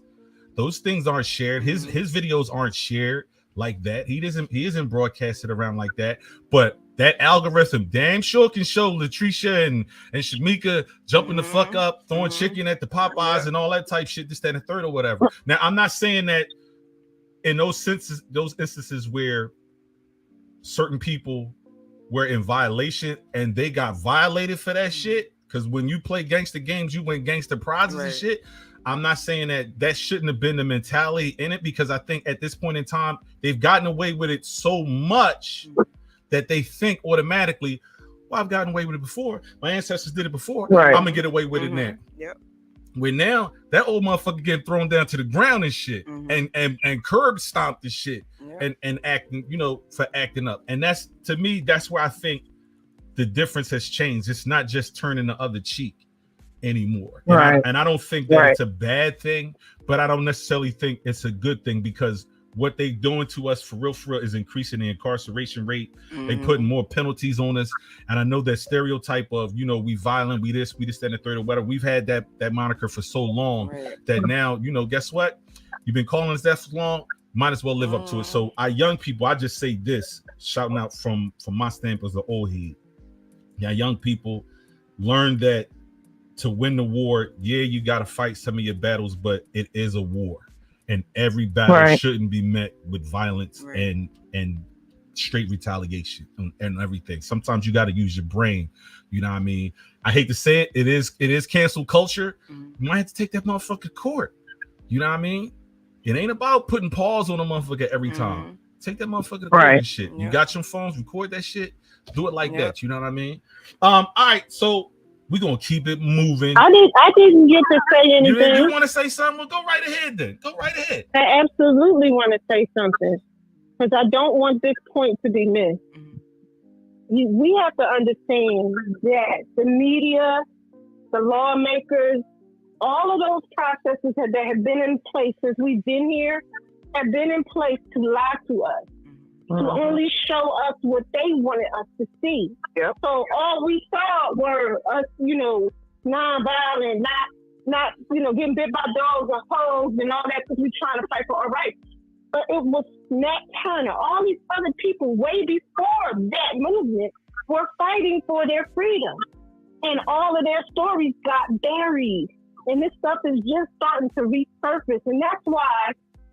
Those things aren't shared. His videos aren't shared like that. He isn't broadcasted around like that. But that algorithm damn sure can show Latricia and Shamika jumping the fuck up, throwing chicken at the Popeyes and all that type shit, this, that, and the third or whatever. Now, I'm not saying that in those instances where certain people were in violation and they got violated for that shit, because when you play gangster games, you win gangster prizes and shit. I'm not saying that shouldn't have been the mentality in it, because I think at this point in time, they've gotten away with it so much that they think automatically, well, I've gotten away with it before. My ancestors did it before. Right. I'm gonna get away with it now. Yep. Where now that old motherfucker getting thrown down to the ground and shit, and curb stomped the shit, and acting, you know, for acting up. And that's, to me, that's where I think the difference has changed. It's not just turning the other cheek anymore. And I don't think that it's a bad thing, but I don't necessarily think it's a good thing, because what they doing to us for real is increasing the incarceration rate. They putting more penalties on us. And I know that stereotype of, you know, we violent, we this, that, and the third or whatever. We've had that moniker for so long that now, you know, guess what? You've been calling us that for long, might as well live up to it. So our young people, I just say this, shouting out from my stamp as an old head. Yeah, young people, learn that to win the war, you got to fight some of your battles, but it is a war. And every battle shouldn't be met with violence and straight retaliation and everything. Sometimes you got to use your brain. You know what I mean? I hate to say it. It is cancel culture. You might have to take that motherfucker to court. You know what I mean? It ain't about putting pause on a motherfucker every time. Take that motherfucker to court and shit. You got your phones, record that shit. Do it like that. You know what I mean? All right. So we're gonna keep it moving. I didn't get to say anything. You want to say something? Well, go right ahead then. Go right ahead. I absolutely want to say something, because I don't want this point to be missed. We have to understand that the media, the lawmakers, all of those processes that have been in place since we've been here have been in place to lie to us, to only show us what they wanted us to see. Yep. So all we saw were us, nonviolent, not getting bit by dogs or hoes and all that because we're trying to fight for our rights. But it was Nat Turner, all these other people way before that movement were fighting for their freedom. And all of their stories got buried. And this stuff is just starting to resurface. And that's why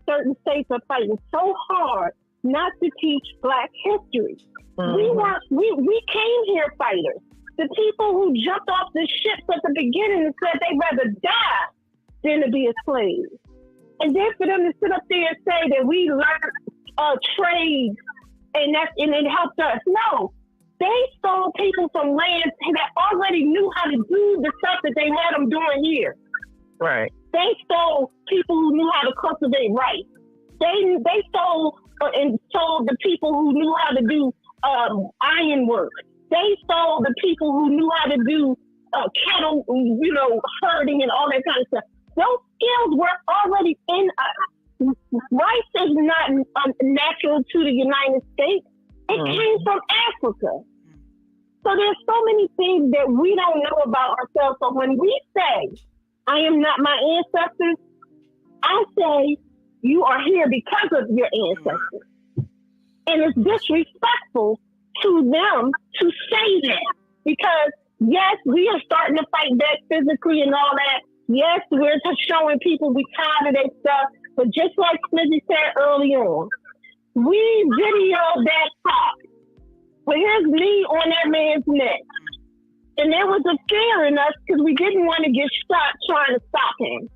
certain states are fighting so hard not to teach Black history. We came here fighters. The people who jumped off the ships at the beginning and said they'd rather die than to be a slave. And then for them to sit up there and say that we learned trade and it helped us. No, they stole people from lands that already knew how to do the stuff that they had them doing here. Right. They stole people who knew how to cultivate rice. They stole and sold the people who knew how to do iron work. They stole the people who knew how to do cattle, herding and all that kind of stuff. Those skills were already in us. Rice is not natural to the United States. It came from Africa. So there's so many things that we don't know about ourselves. So when we say, I am not my ancestors, I say, you are here because of your ancestors. And it's disrespectful to them to say that. Because, yes, we are starting to fight back physically and all that. Yes, we're showing people we tired of that stuff. But just like Smithy said early on, we videoed that cop with his knee on that man's neck. And there was a fear in us because we didn't want to get shot trying to stop him.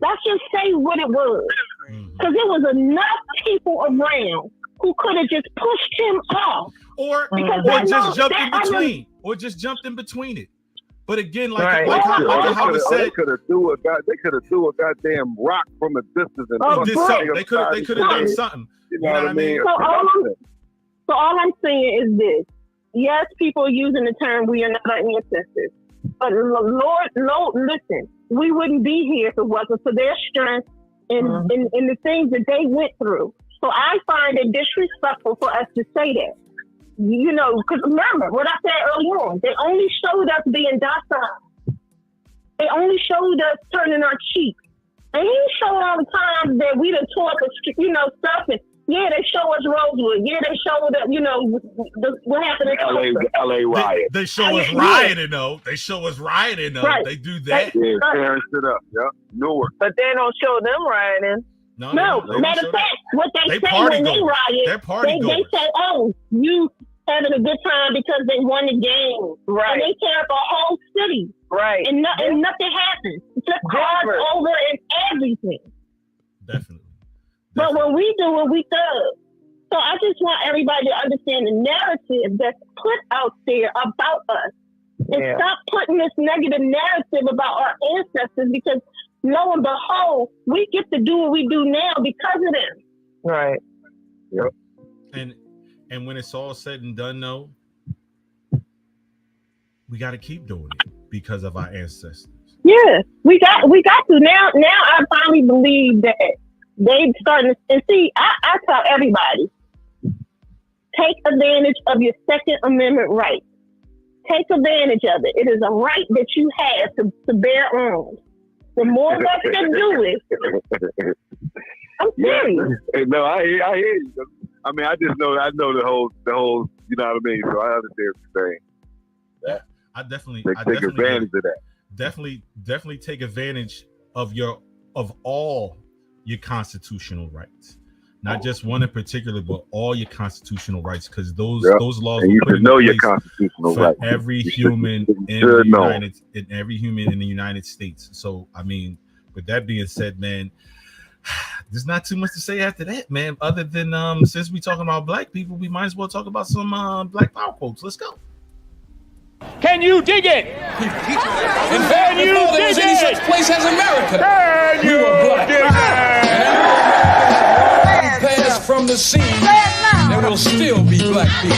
Let's just say what it was. Because there was enough people around who could have just pushed him off. Or just jumped in between it. But again, like Howard said, they could have threw a goddamn rock from a distance and they could have done something. You know what I mean? So all I'm saying is this. Yes, people are using the term we are not our ancestors. But Lord, listen, we wouldn't be here if it wasn't for their strength and the things that they went through. So I find it disrespectful for us to say that. Because remember what I said early on, they only showed us being docile. They only showed us turning our cheeks. They didn't show all the times that we done taught the, stuff. And yeah, they show us Rosewood. Yeah, they showed us, what happened in LA riot. They show us rioting, though. Right. They do that. Yeah, tearing shit up. Yep. Newark. But they don't show them rioting. No, matter of fact, what they say when they riot, they say, oh, you having a good time because they won the game. Right. And they tear up a whole city. Right. And nothing happens. It's just cars over and everything. Definitely. But when we do it, we thug. So I just want everybody to understand the narrative that's put out there about us. And stop putting this negative narrative about our ancestors because lo and behold, we get to do what we do now because of them. Right. Yep. And when it's all said and done, though, we got to keep doing it because of our ancestors. Yeah, we got to. Now I finally believe that they starting to, and see, I tell everybody, take advantage of your Second Amendment right. Take advantage of it. It is a right that you have to bear arms. The more of us can do it, I'm serious. No, I hear you. I mean, I know the whole, you know what I mean? So I understand what you're saying. Yeah, I definitely take advantage of that. Definitely take advantage of all your constitutional rights. Not just one in particular, but all your constitutional rights, because those laws and you should know your constitutional rights. Every human in the United States. So, I mean, with that being said, man, there's not too much to say after that, man. Other than since we talking about black people, we might as well talk about some Black Power quotes. Let's go. Can you dig it? Can you dig any such place as America? Can you dig it? Pass from the scene, there will still be black people.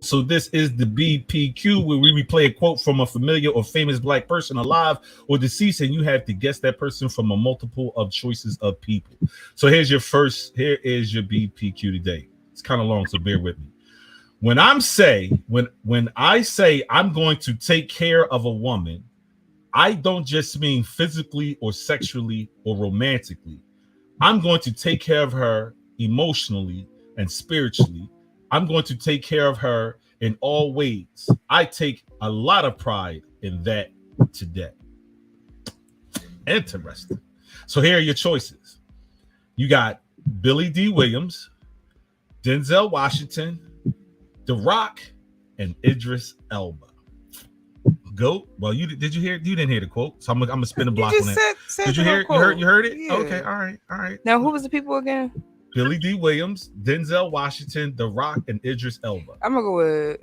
So this is the BPQ, where we replay a quote from a familiar or famous Black person alive or deceased, and you have to guess that person from a multiple of choices of people. So here is your BPQ today. It's kind of long, so bear with me. When I say I'm going to take care of a woman, I don't just mean physically or sexually or romantically. I'm going to take care of her emotionally and spiritually. I'm going to take care of her in all ways. I take a lot of pride in that today. Interesting. So here are your choices. You got Billy D. Williams, Denzel Washington, The Rock, and Idris Elba. Go. Well, you didn't hear the quote, so I'm gonna spin a block on that. Did you hear it? You heard it? Yeah. Okay, all right. Now, who was the people again? Billy D. Williams, Denzel Washington, The Rock, and Idris Elba. I'm gonna go with.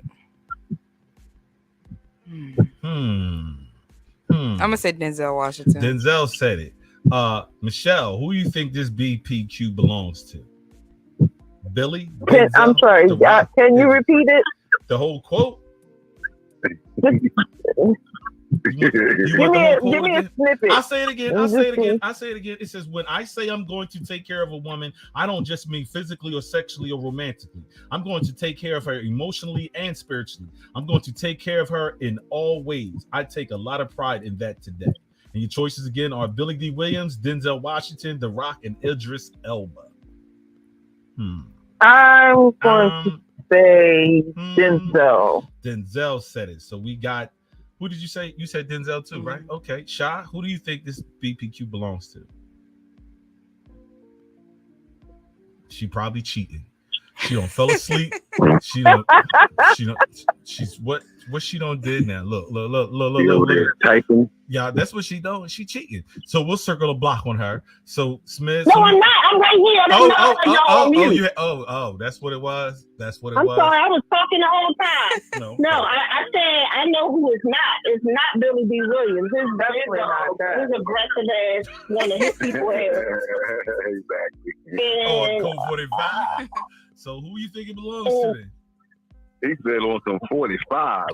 I'm gonna say Denzel Washington. Denzel said it. Michelle, who do you think this BPQ belongs to? Billy? Denzel, I'm sorry. Rock, can you repeat it? The whole quote? Give me a snippet. I'll say it again. It says, when I say I'm going to take care of a woman, I don't just mean physically or sexually or romantically. I'm going to take care of her emotionally and spiritually. I'm going to take care of her in all ways. I take a lot of pride in that today. And your choices again are Billy D. Williams, Denzel Washington, The Rock, and Idris Elba. I'm going to say Denzel. Denzel said it. So we got, who did you say? You said Denzel too, right? Okay. Sha, who do you think this BPQ belongs to? She probably cheating. She don't fell asleep. She's what she don't did now. Look. Typing. Yeah, that's what she doing. She cheating. So we'll circle a block on her. So Smith. No, I'm not. I'm right here. That's what it was. I'm sorry, I was talking the whole time. No, I said I know who it's not. It's not Billy D. Williams. He's aggressive ass, want to hit people ass. Exactly. Code 45. So who you think it belongs to then? He said on some 45.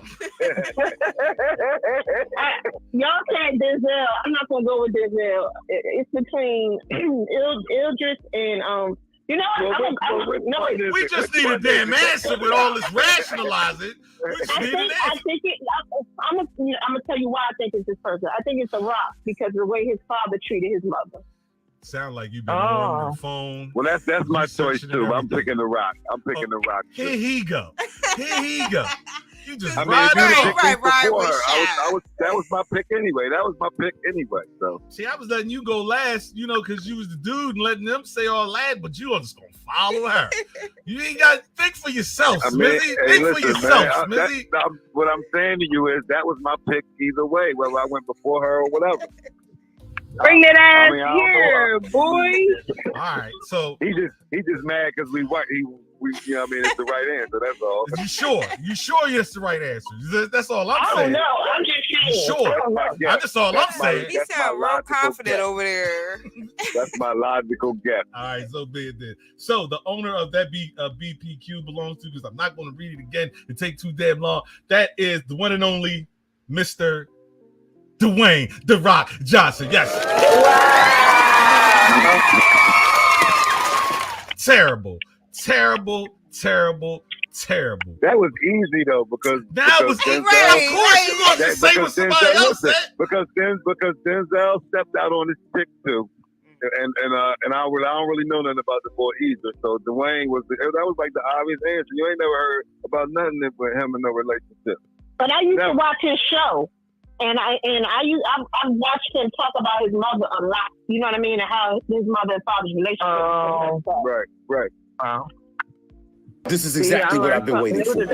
Y'all said Denzel. I'm not gonna go with Denzel. It's between Idris and you know what? We just need a damn answer with all this rationalizing. I'm gonna tell you why I think it's this person. I think it's The Rock because of the way his father treated his mother. Sound like you've been on your phone. Well, that's my choice too. I'm picking The Rock. The Rock. Here he go. You just right. That was my pick anyway. So see, I was letting you go last, because you was the dude and letting them say all that, but you are just gonna follow her. You ain't got to think for yourself, Smithy. For yourself, Smithy. What I'm saying to you is that was my pick either way, whether I went before her or whatever. Bring that ass here, boy. All right, so he just mad because we it's the right answer. That's all. You sure it's the right answer? That's all I'm saying. I don't know. I'm just saying. Sure. That's all I'm saying. He sound real confident over there. That's my logical guess. All right, so be it then. So the owner of that BPQ belongs to, because I'm not going to read it again and take too damn long. That is the one and only Mr. Dwayne The Rock Johnson. Yes. Wow. Terrible. That was easy though, because that was easy. Of course, you're going to say what somebody else said. Because Denzel stepped out on his chick too, and I don't really know nothing about the boy either. So Dwayne that was like the obvious answer. You ain't never heard about nothing with him in no relationship. But I used to watch his show. And I've watched him talk about his mother a lot. You know what I mean? And how his mother and father's relationship. Right. Wow. This is exactly what I've been waiting for.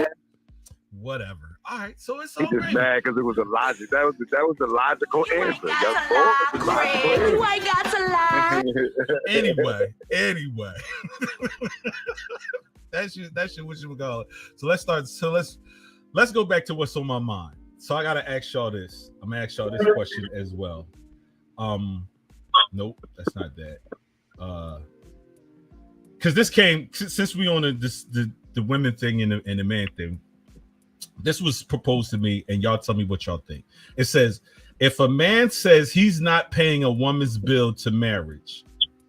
Whatever. All right, so it's all just mad because it was a logic. That was the logical answer. You ain't got to lie. Anyway. That's what you would go. So let's start. So let's go back to what's on my mind. So I gotta ask y'all this. I'm gonna ask y'all this question as well. Nope, that's not that. Because this came since we on the women thing and the man thing. this was proposed to me, and y'all tell me what y'all think. It says, if a man says he's not paying a woman's bill to marriage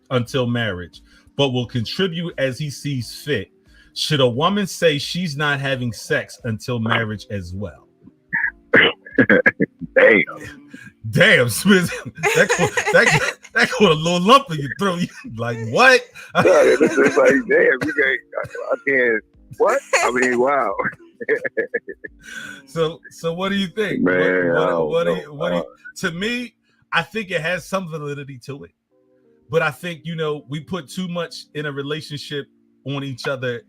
until marriage, but will contribute as he sees fit, should a woman say she's not having sex until marriage as well? Damn, Smith. That got a little lump in your throat. You like what? This is like, damn, I can't. What? I mean, wow. So what do you think? Man, what do you, to me, I think it has some validity to it. But I think, we put too much in a relationship on each other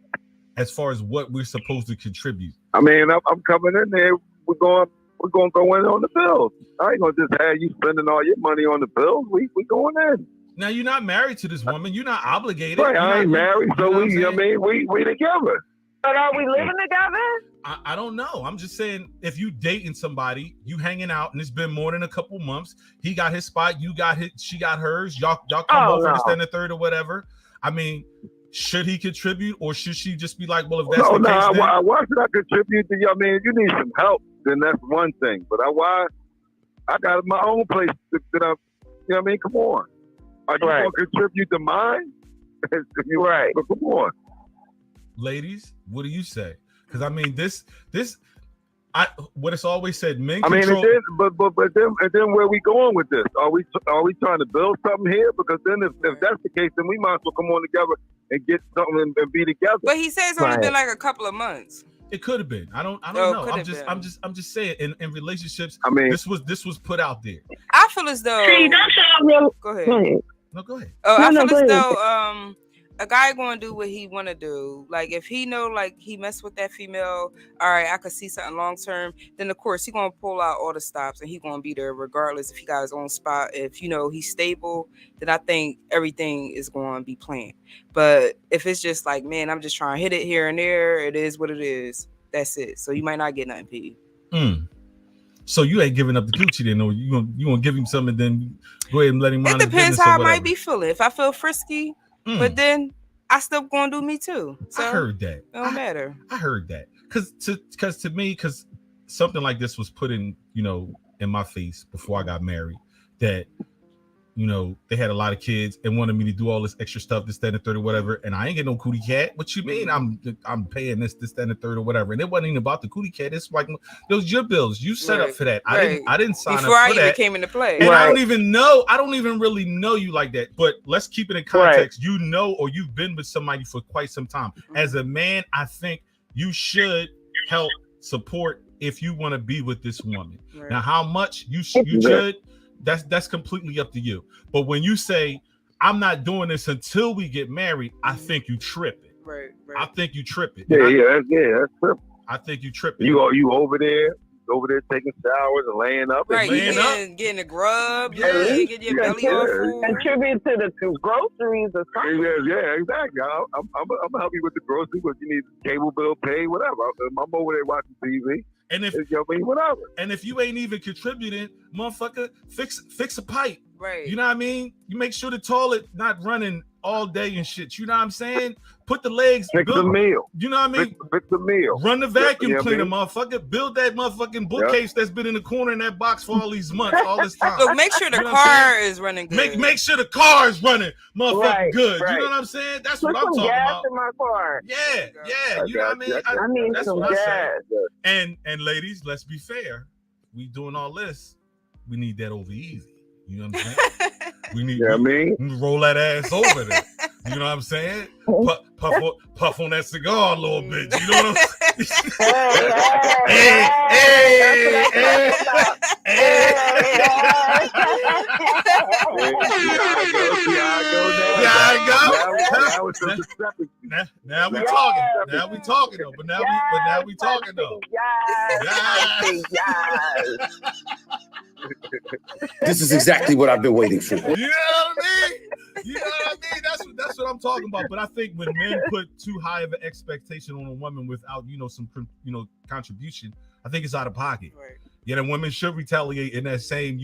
as far as what we're supposed to contribute. I mean, I'm coming in there. We're going to go in on the bills. I ain't going to just have you spending all your money on the bills. We going in. Now, you're not married to this woman. You're not obligated. Right, I ain't married, so we together. But are we living together? I don't know. I'm just saying, if you dating somebody, you hanging out, and it's been more than a couple months. He got his spot, you got his, she got hers. Y'all come over this, then the third, or whatever. I mean, should he contribute, or should she just be like, well, if that's the case, then... why should I contribute to you? I mean, if you need some help, then that's one thing. But I got my own place that I, come on. Are you going to contribute to mine? Right. But come on. Ladies, what do you say? Because I mean, what it's always said, men. I mean, control... but then where we going with this? Are we trying to build something here? Because then if that's the case, then we might as well come on together and get something and be together. But he says it's only been like a couple of months. It could have been. I don't know. I'm just saying. In relationships, I mean, this was put out there. I feel as though. Go ahead. No, go ahead. I feel as though a guy gonna do what he wanna do. Like if he know like he messed with that female, all right, I could see something long term, then of course he gonna pull out all the stops and he gonna be there regardless if he got his own spot. If he's stable, then I think everything is gonna be planned. But if it's just like, man, I'm just trying to hit it here and there, it is what it is. That's it. So you might not get nothing, P. So you ain't giving up the Gucci then, or you gonna give him something, then go ahead and let him run. It depends how I might be feeling. If I feel frisky, but then I still gonna do me too. So I heard that. It don't matter. I heard that because to me, because something like this was put in in my face before I got married, that they had a lot of kids and wanted me to do all this extra stuff, this, that, and the third, or whatever. And I ain't get no cootie cat. What you mean? I'm paying this, that, and the third, or whatever. And it wasn't even about the cootie cat. It's like those your bills. You set up for that. I didn't sign before up for I that. even came into play. And I don't even really know you like that. But let's keep it in context. Or you've been with somebody for quite some time. As a man, I think you should help support if you want to be with this woman. Now, how much you should. That's completely up to you. But when you say I'm not doing this until we get married, I think you tripping. Right. I think you tripping. That's tripping. I think you tripping. You over there taking showers and laying up. Right, getting a grub, getting your belly off. Contribute to the groceries or something. Yeah, exactly. I'm gonna help you with the groceries, but you need cable bill paid, whatever. I'm over there watching TV. And if whatever. And if you ain't even contributing, motherfucker, fix a pipe. Right. You know what I mean? You make sure the toilet not running all day and shit. You know what I'm saying? Put the legs. Fix the meal. You know what I mean? Fix the meal. Run the vacuum cleaner, motherfucker. Build that motherfucking bookcase that's been in the corner in that box for all these months, all this time. Look, make sure the car is running good. Make sure the car is running, motherfucking good. Right. You know what I'm saying? That's Put what I'm talking gas about. in my car. Yeah. You know what I mean? I need that's some what gas. And ladies, let's be fair. We doing all this. We need that over easy. You know what I'm saying? We need roll that ass over there. You know what I'm saying? Puff on that cigar a little bit. You know what I'm saying? Now we talking. Now we talking though. But now we talking though. This is exactly what I've been waiting for. You know what I mean? That's what I'm talking about. But I think when men put too high of an expectation on a woman without some contribution, I think it's out of pocket. Right. Yeah, the women should retaliate in that same,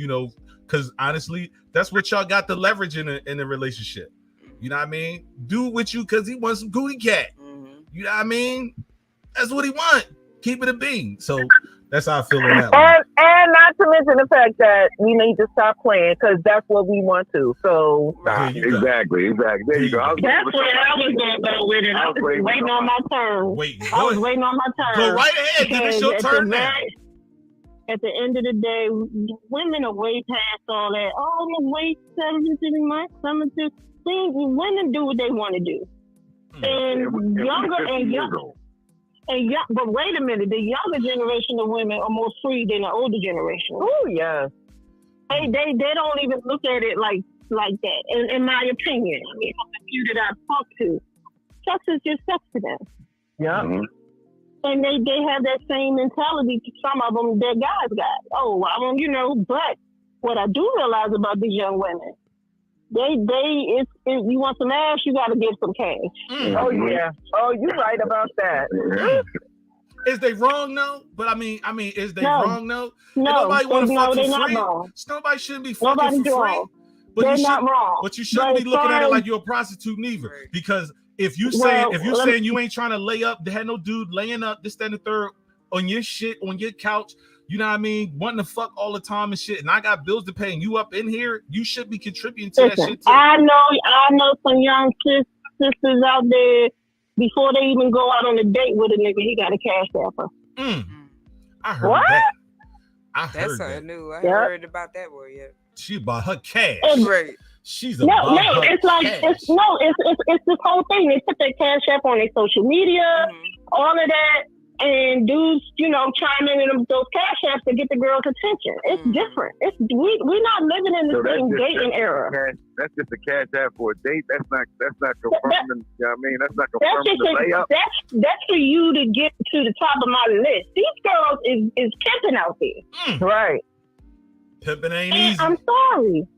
because honestly, that's what y'all got the leverage in a relationship. You know what I mean? Do it with you because he wants some booty cat. Mm-hmm. You know what I mean? That's what he want. Keep it a bean. So that's how I feel on that one. And not to mention the fact that we need to stop playing because that's what we want to. So exactly. There you go. That's where I was going to go with it. I was waiting on my turn. I was waiting on my turn. Go right ahead. It's your turn now. At the end of the day, women are way past all that. Oh, I'm wait 17 months. Women do what they want to do. And but wait a minute, the younger generation of women are more free than the older generation. Oh yeah. They don't even look at it like that. In my opinion, I mean, the few that I've talked to, sex is just sex to them. Yeah. Mm-hmm. And they have that same mentality. Some of them that guys got. Oh, I don't, But what I do realize about these young women, if you want some ass, you got to give some cash. Mm. Oh yeah. Oh, you're right about that. Is they wrong? No, but I mean, is they wrong? No. No, nobody want to fuck for not free. wrong. Nobody shouldn't be fucking Nobody's for free. wrong. But they're not wrong. But you shouldn't be looking at it like you're a prostitute neither. Because if you saying you ain't trying to lay up, there had no dude laying up, this, that, and the third on your shit, on your couch, you know what I mean, wanting to fuck all the time and shit, and I got bills to pay, and you up in here, you should be contributing to that shit too. I know some young sisters out there, before they even go out on a date with a nigga, he got a cash apper. I heard that. I heard That's that. new. I heard about that one yet. She bought her cash. Right. She's no. It's like it's this whole thing. They put their cash app on their social media, all of that, and dudes, chime in those cash apps to get the girl's attention. It's different. We're not living in the same dating era. That's just a cash app for a date. That's not confirming. That's not confirming the layup. That's for you to get to the top of my list. These girls is pimping out there. Right. Pimping ain't easy. I'm sorry.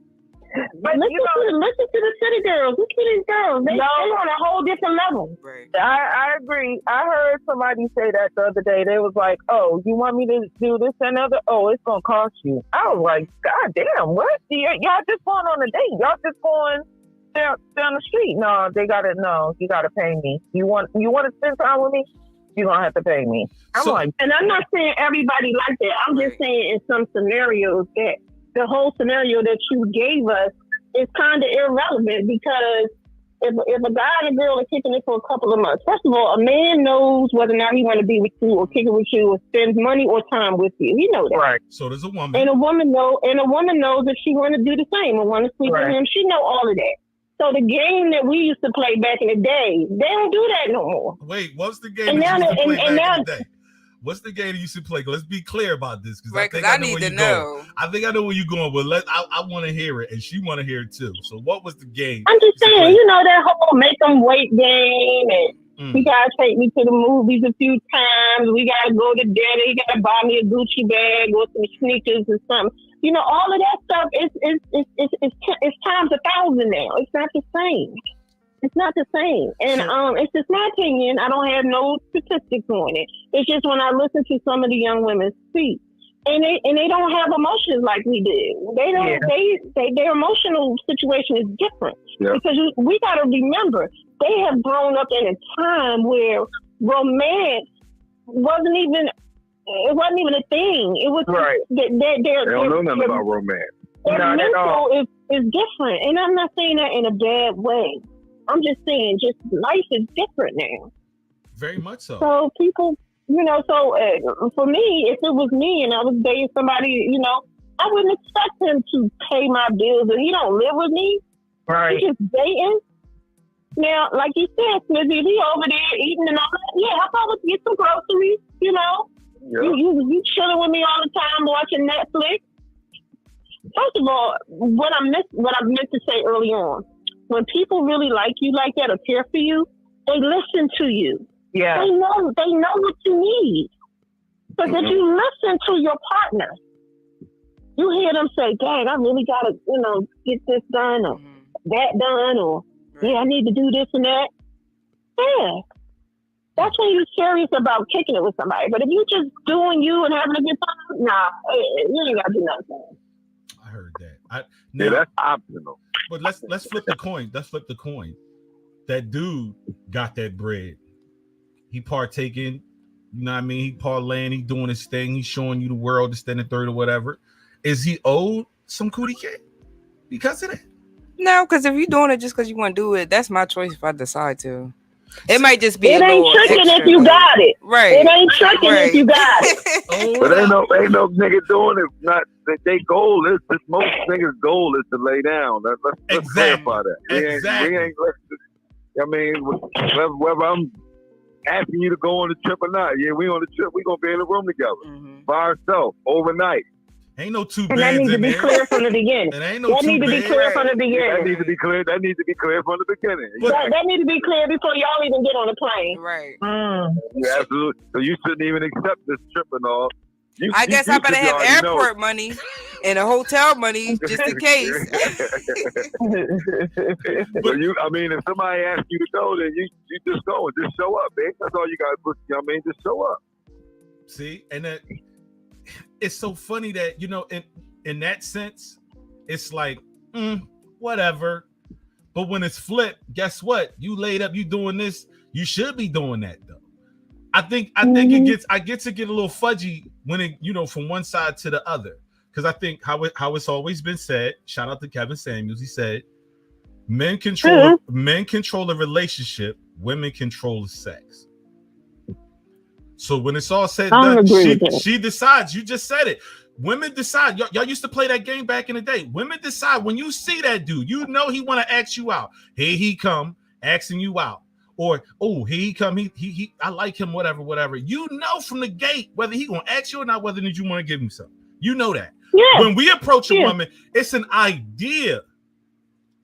But listen to the city girls. Look at these girls. They on a whole different level. Right. I agree. I heard somebody say that the other day. They was like, "Oh, you want me to do this and other? Oh, it's gonna cost you." I was like, "God damn, what? Y'all just going on a date? Y'all just going down the street? No, you gotta pay me. You want to spend time with me? You're gonna have to pay me." And I'm not saying everybody like that. I'm just saying in some scenarios that the whole scenario that you gave us is kind of irrelevant, because if a guy and a girl are kicking it for a couple of months, first of all, a man knows whether or not he want to be with you or kick it with you or spend money or time with you. He knows that. Right. So does a woman. And a woman knows if she want to do the same and want to sleep with him. She know all of that. So the game that we used to play back in the day, they don't do that no more. Wait, what's the game that you used to play back in the day? What's the game that you should play? Let's be clear about this, because I think I know where you're going. I think I know where you're going, but I want to hear it, and she want to hear it too. So what was the game? I'm just saying, that whole make them wait game, and you gotta take me to the movies a few times. We gotta go to dinner. You gotta buy me a Gucci bag or some sneakers or something. All of that stuff it's times 1,000 now. It's not the same. It's not the same. And it's just my opinion. I don't have no statistics on it. It's just when I listen to some of the young women speak, and they don't have emotions like we did. They don't. Yeah. Their emotional situation is different. Yeah. Because we got to remember, they have grown up in a time where romance wasn't even a thing. It was right. They don't know nothing about romance. Their mental is different, and I'm not saying that in a bad way. I'm just saying, just life is different now. Very much so. So people, for me, if it was me and I was dating somebody, I wouldn't expect him to pay my bills, and he don't live with me. Right. He's just dating. Now, like you said, Smithy, he over there eating and all that. Yeah, how about let's get some groceries? Yeah. You chilling with me all the time watching Netflix. First of all, what I meant to say early on. When people really like you like that or care for you, they listen to you. Yeah. They know what you need. But if you listen to your partner, you hear them say, "Dang, I really gotta, get this done or that done, or I need to do this and that." Yeah. That's when you're serious about kicking it with somebody. But if you just doing you and having a good time, nah, you ain't gotta do nothing. I heard that. That's optional. But let's flip the coin. Let's flip the coin. That dude got that bread. He partaking, You know what I mean? He parlaying, he doing his thing, he's showing you the world, this, then, the third, or whatever. Is he owed some cootie cat because of that? No, because if you're doing it just because you want to do it, that's my choice if I decide to. It might just be. It ain't tricking if you got it. Right. It ain't tricking if you got it. But ain't no nigga doing it. Not that they goal is. This most niggas' goal is to lay down. Let's clarify that. We ain't. I mean, whether I'm asking you to go on the trip or not, yeah, we on the trip. We gonna be in the room together by ourselves overnight. Ain't no two and that bands needs to in be there. clear from the beginning. It ain't no that two need to be bands. clear from the beginning. That needs to be clear. That needs to be clear from the beginning. That need to be clear before y'all even get on the plane. Right. Yeah, absolutely. So you shouldn't even accept this trip and all. I guess I better have airport money and a hotel money just in case. But I mean, if somebody asks you to go, then you just go and just show up, man. That's all you got to put. I mean, just show up. See, and that it's so funny that in that sense, it's like whatever. But when it's flipped, guess what? You laid up, you doing this. You should be doing that though. I think I get to get a little fudgy when it from one side to the other, because I think how it's always been said. Shout out to Kevin Samuels. He said, men control a relationship, women control the sex. So when it's all said and done, she decides. You just said it. Women decide. Y'all used to play that game back in the day. Women decide when you see that dude, he want to ask you out. Here he come asking you out. Or, oh, here he come. He I like him, whatever. You know from the gate whether he gonna ask you or not, whether you want to give him something. You know that. Yeah. When we approach a woman, it's an idea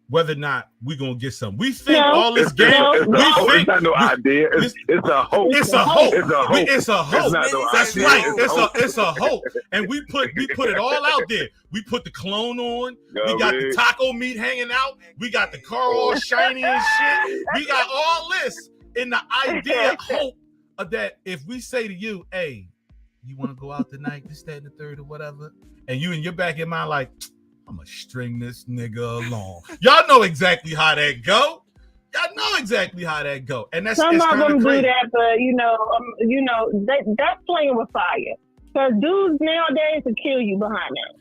whether or not we're gonna get something. We think all this game. It's not no idea. It's a hope. It's a hope. It's a hope. That's right. It's a hope. And we put it all out there. We put the cologne on. We got the taco meat hanging out. We got the car all shiny and shit. We got all this in the idea, hope of that. If we say to you, hey, you want to go out tonight, this, that, and the third, or whatever, and you in your back of your mind like, I'm gonna string this nigga along. Y'all know exactly how that go. And that's some of them crazy. do that, but that's playing with fire. Because dudes nowadays will kill you behind that.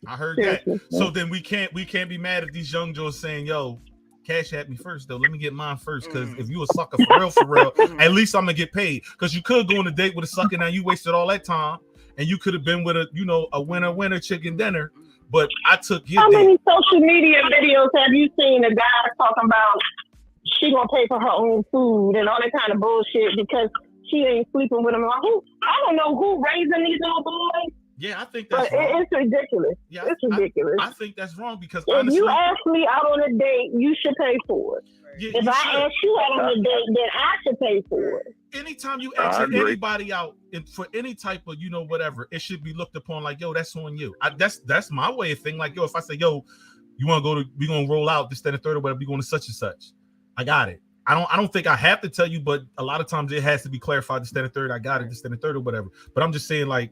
I heard that. So then we can't be mad at these young Joes saying, yo, cash at me first though. Let me get mine first. Because if you a sucker for real, at least I'm gonna get paid. Because you could go on a date with a sucker, now you wasted all that time. And you could have been with a winner chicken dinner, but I took your How date. many social media videos have you seen a guy talking about she gonna pay for her own food and all that kind of bullshit because she ain't sleeping with him? I don't know who raising these little boys. Yeah, I think that's wrong. It's ridiculous. Yeah, it's ridiculous. I think that's wrong because if honestly, you ask me out on a date, you should pay for it. If I ask you out on a date, then I should pay for it. Anytime you ask anybody out for any type of whatever, it should be looked upon like, yo, that's on you. That's my way of thinking. Like, yo, if I say, yo, you want to we gonna roll out this, that, and third, or whatever, we going to such and such. I got it. I don't think I have to tell you, but a lot of times it has to be clarified. This, that, and third, I got it. This, that, and third, or whatever. But I'm just saying, like,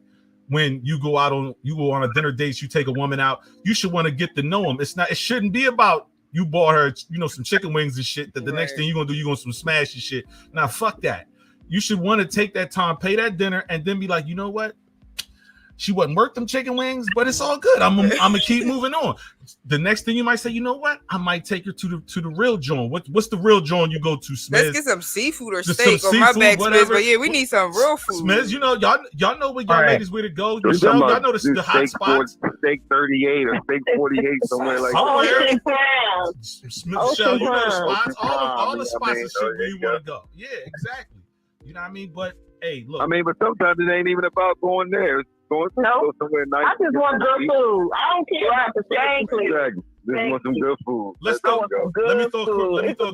when you go on a dinner date, you take a woman out, you should want to get to know them. It shouldn't be about you bought her, some chicken wings and shit. That the next thing you're gonna do, you're gonna some smash and shit. Now, fuck that. You should want to take that time, pay that dinner, and then be like, you know what? She wasn't worth them chicken wings, but it's all good. I'm gonna keep moving on. The next thing you might say, you know what? I might take her to the real joint. What's the real joint you go to, Smith? Let's get some seafood or steak on my back, Smith. But yeah, we need some real food. Smith, y'all know where y'all ladies where to go. Michelle, y'all know the hot spots. Steak 38 or steak 48 somewhere like that. Michelle, you know the spots. All the spots and shit where you want to go. Yeah, exactly. You know what I mean? But hey, look. I mean, but sometimes it ain't even about going there. Go somewhere nice. I just want good food. I don't care about the steak. Exactly. Just want some good food. Let me throw a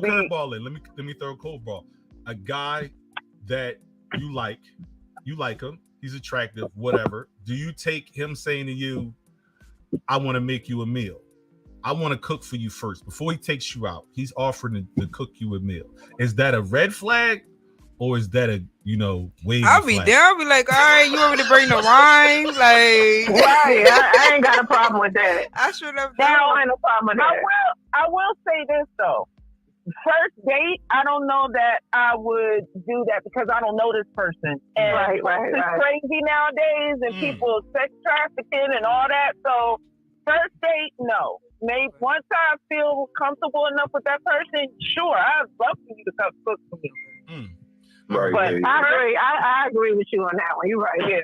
curveball in. Let me throw a curveball. A guy that you like him. He's attractive. Whatever. Do you take him saying to you, "I want to make you a meal. I want to cook for you first before he takes you out. He's offering to cook you a meal." Is that a red flag? Or is that a wavy I'll be flag? there. I'll be like, all right, you want me to bring the wine? Like, right, I ain't got a problem with that. I should have. That ain't no problem with that. I will say this though, first date, I don't know that I would do that because I don't know this person. And it's crazy nowadays, and people sex trafficking and all that. So first date, no. Maybe once I feel comfortable enough with that person, sure, I'd love for you to come cook for me. Right, but I agree with you on that one. You're right. Yeah.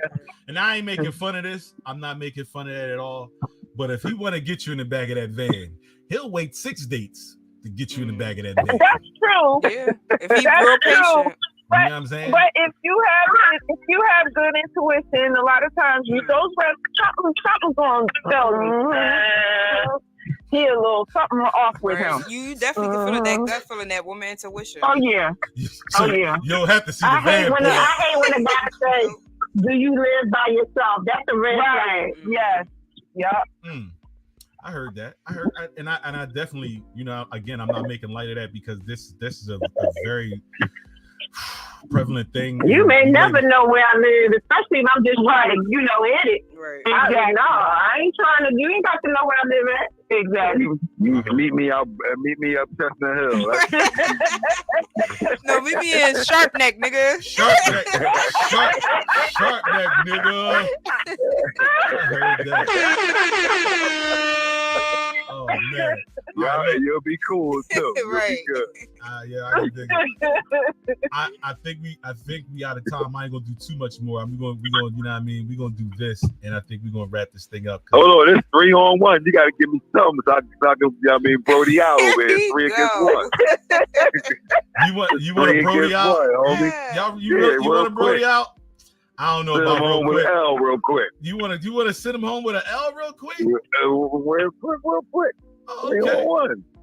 And I ain't making fun of this. I'm not making fun of that at all. But if he want to get you in the back of that van, he'll wait 6 dates to get you in the back of that van. That's true. Yeah. If he's real patient. But, you know what I'm saying? But if you have good intuition, a lot of times those reps, something's going to tell you. He a little something off with him. You definitely can feel that gut feeling, that woman intuition. Oh yeah. So you don't have to see the van. I hate when a guy says, "Do you live by yourself?" That's a red flag. Yes. Yep. I heard that. And I definitely, again, I'm not making light of that because this is a very prevalent thing. You may never know where I live, especially if I'm just trying to, hit it. Right. Exactly. I ain't trying to. You ain't got to know where I live at. Exactly. Meet me up Chestnut Hill. No, meet me in Sharp Neck, nigga. Sharp Neck, nigga. I heard that. Oh man, you'll be cool too. Right. You'll be good. Yeah, I think we out of time. I ain't gonna do too much more. We gonna, you know what I mean. We gonna do this, and I think we're gonna wrap this thing up. Hold on, it's 3-on-1. You gotta give me something so I can, Brody out over here. 3 against 1. You want a Brody out? You want a Brody out? I don't know about real quick. With an L real quick. You want to send him home with an L real quick? Real quick. Oh, okay.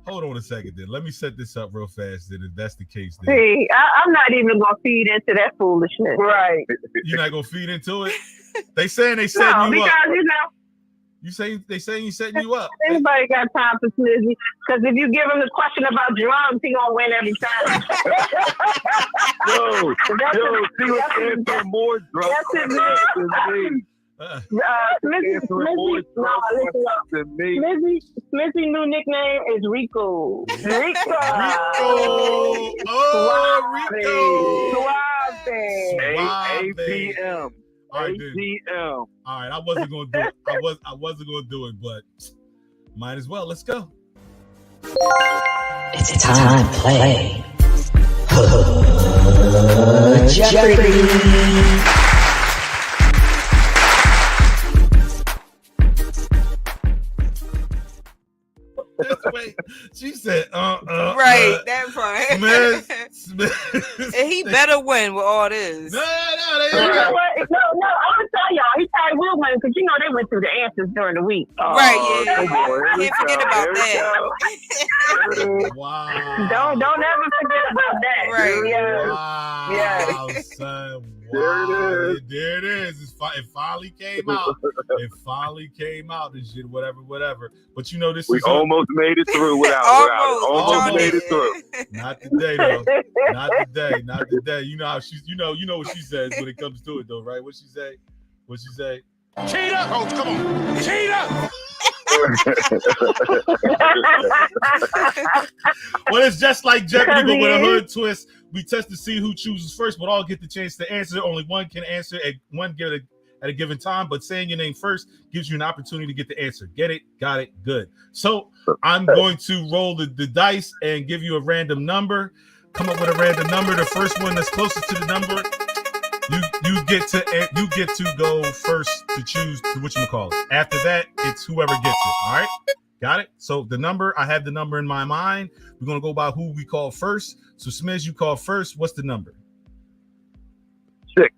Hold on a second then. Let me set this up real fast then, if that's the case. Then. See, I'm not even going to feed into that foolishness. Right. You're not going to feed into it? They saying they setting you up. Because, they saying you setting you up. Anybody got time for Snizzy? Because if you give him the question about drugs, he going to win every time. She was answering more drugs. Smithy's new nickname is Rico. Rico. Oh, Rico. APM. All right, I wasn't gonna do it. I wasn't gonna do it, but might as well. Let's go. It's time to play Jeopardy. Wait, she said, right, that part. Smith. And he better win with all this. No, I'm gonna tell y'all, he probably will win because they went through the answers during the week. Right, yeah. Can't forget about that. Wow. Don't ever forget about that. Right. Wow. Yeah. Son. Wow. There it is. It finally came out. And shit, whatever. But this we is almost made it through without it. Almost made it through. Not today, though. Not today. You know how she's. You know what she says when it comes to it, though, right? What she say? Cheetah! Oh, come on. Cheetah! Well, it's just like Jeopardy, but with a hood twist. We test to see who chooses first, but all get the chance to answer. Only one can answer at a given time, but saying your name first gives you an opportunity to get the answer. Get it? Got it? Good. So I'm going to roll the dice and give you a random number. Come up with a random number. The first one that's closest to the number, you get to go first to choose whatchamacallit. After that, it's whoever gets it. All right. Got it? So the number, I have the number in my mind. We're going to go by who we call first. So Smiz, you call first. What's the number? 6.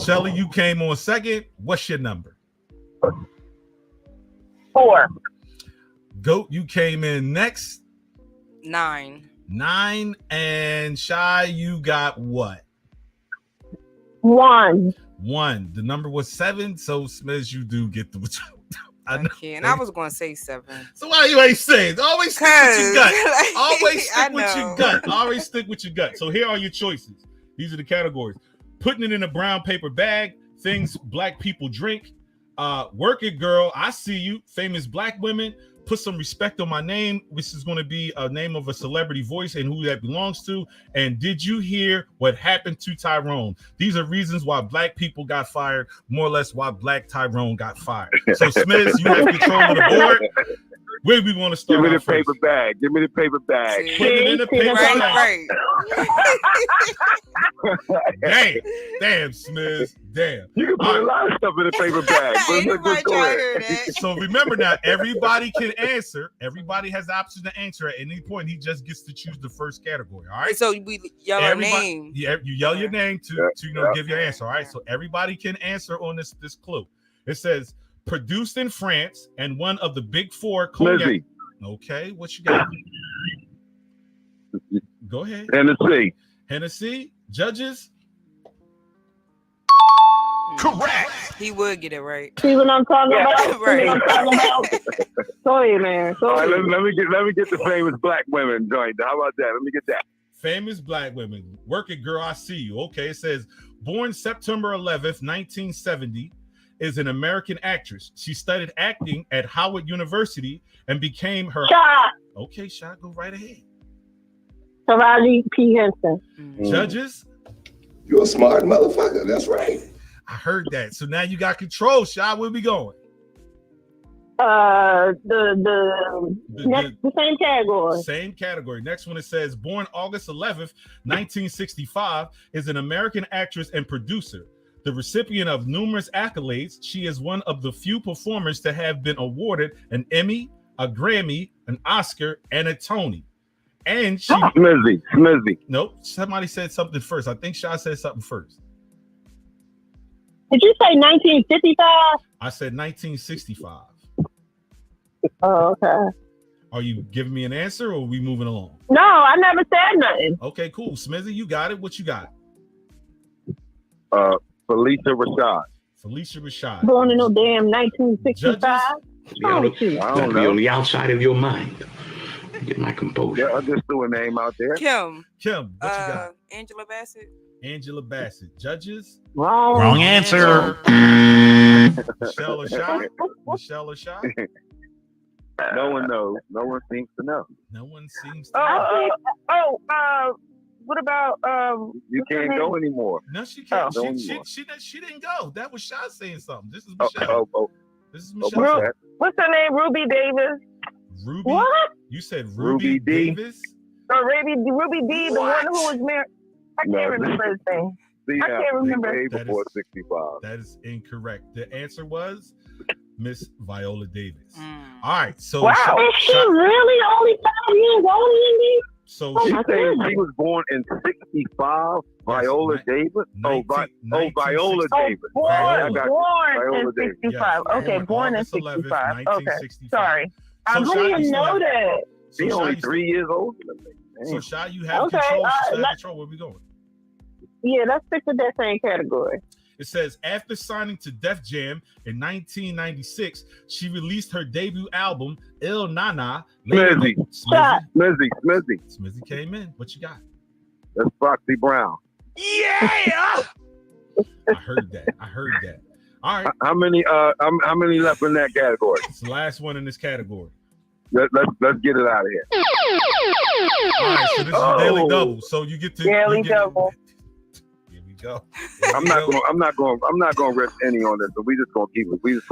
Shelly, you came on second. What's your number? 4. Goat, you came in next. 9. 9. And Shy, you got what? 1. 1. The number was 7. So Smiz, you do get the. Okay, and I was going to say 7. So why you ain't saying? Always stick with your gut. Always stick with your gut. Always stick with your gut. So here are your choices. These are the categories. Putting it in a brown paper bag. Things black people drink. Work it, girl. I see you. Famous black women. put some respect on my name. This is going to be a name of a celebrity voice and who that belongs to. And did you hear what happened to Tyrone? These are reasons why black people got fired, more or less why Black Tyrone got fired. So, Smith, you have control of the board. Where we want to start? Give me the paper bag. Give me the paper bag. Put it in the paper bag. Right. Damn, Smith. Damn. You can put a lot of stuff in the paper bag. But go ahead. So remember now, everybody can answer. Everybody has the option to answer at any point. He just gets to choose the first category. All right. So we yell our name. Yeah, you yell your name to give your answer. All right. So everybody can answer on this clue. It says produced in France and one of the big four cognac. Lizzie. Okay, what you got? Go ahead. Hennessy. Judges. Correct. He would get it right. See what I'm talking about? Right. See what I'm talking about? Go ahead, man. All right, let me get the famous black women joint. How about that? Let me get that. Famous black women. Work it, girl. I see you. Okay, it says born September 11th, 1970. Is an American actress. She studied acting at Howard University and became her. Shot. Okay, Shot, go right ahead. Taraji P. Henson. Judges. You're a smart motherfucker. That's right. I heard that. So now you got control, Shot. Where we going? The same category. Same category. Next one, it says born August 11th, 1965, is an American actress and producer. The recipient of numerous accolades, she is one of the few performers to have been awarded an Emmy, a Grammy, an Oscar, and a Tony. And she Smizzy. Nope. Somebody said something first. I think Shaw said something first. Did you say 1955? I said 1965. Oh, okay. Are you giving me an answer or are we moving along? No, I never said nothing. Okay, cool. Smizzy, you got it. What you got? Felicia Rashad. Felicia Rashad. Born in no damn 1965. That'd be on the outside of your mind. Get my composure. Yeah, I just threw a name out there. Kim, what you got? Angela Bassett. Angela Bassett. Judges? Wrong answer. Michelle Rashad? No one knows. No one seems to know. No one seems to know. What about you can't go anymore. No, she can't. She didn't go. That was Shaw saying something. This is Michelle. This is Michelle. What's her name? Ruby Davis. Ruby? What? You said Ruby Davis? Oh, Ruby D, the one who was married. I can't remember his name. I can't remember. Before 65. That is incorrect. The answer was Miss Viola Davis. All right. So wow. Is she really only 5 years older than me? So she was born in 65. Viola Davis. Viola Davis. Born in 65. Yes. Okay, born in 65. Okay, sorry. I didn't know that. She's only 3 years older than me. So Shy, you have control. Control. Where we going? Yeah, let's stick with that same category. It says after signing to Def Jam in 1996, she released her debut album Il Nana. Smizzy came in. What you got? That's Foxy Brown. Yeah. I heard that. All right. How many left in that category? It's the last one in this category. Let's get it out of here. All right, so this is Daily Double. So you get to Daily Double. Here we go. I'm not going to risk any on this. So we just going to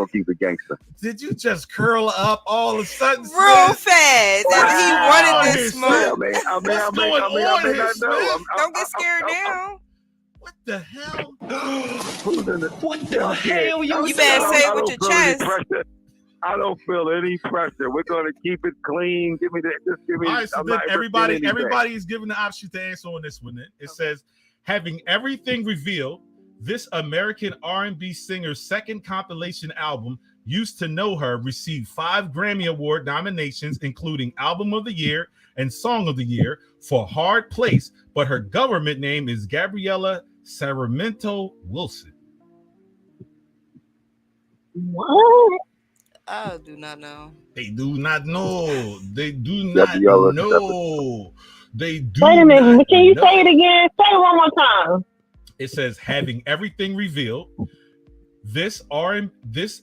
keep it gangster. Did you just curl up all of a sudden? Real fast. He wanted this smoke. Don't get scared now. What the hell? What the hell? You better say it with your chest. I don't feel any pressure. We're gonna keep it clean. Give me that. Just give me. All right, so then everybody is given the option to answer on this one. It says, having everything revealed, this American R&B singer's second compilation album, Used to Know Her, received 5 Grammy Award nominations, including Album of the Year and Song of the Year for Hard Place. But her government name is Gabriella Sarmiento Wilson. What? I do not know. They do not know. They do not know. They do. Wait a minute. Can you say it again? Say it one more time. It says, having everything revealed, This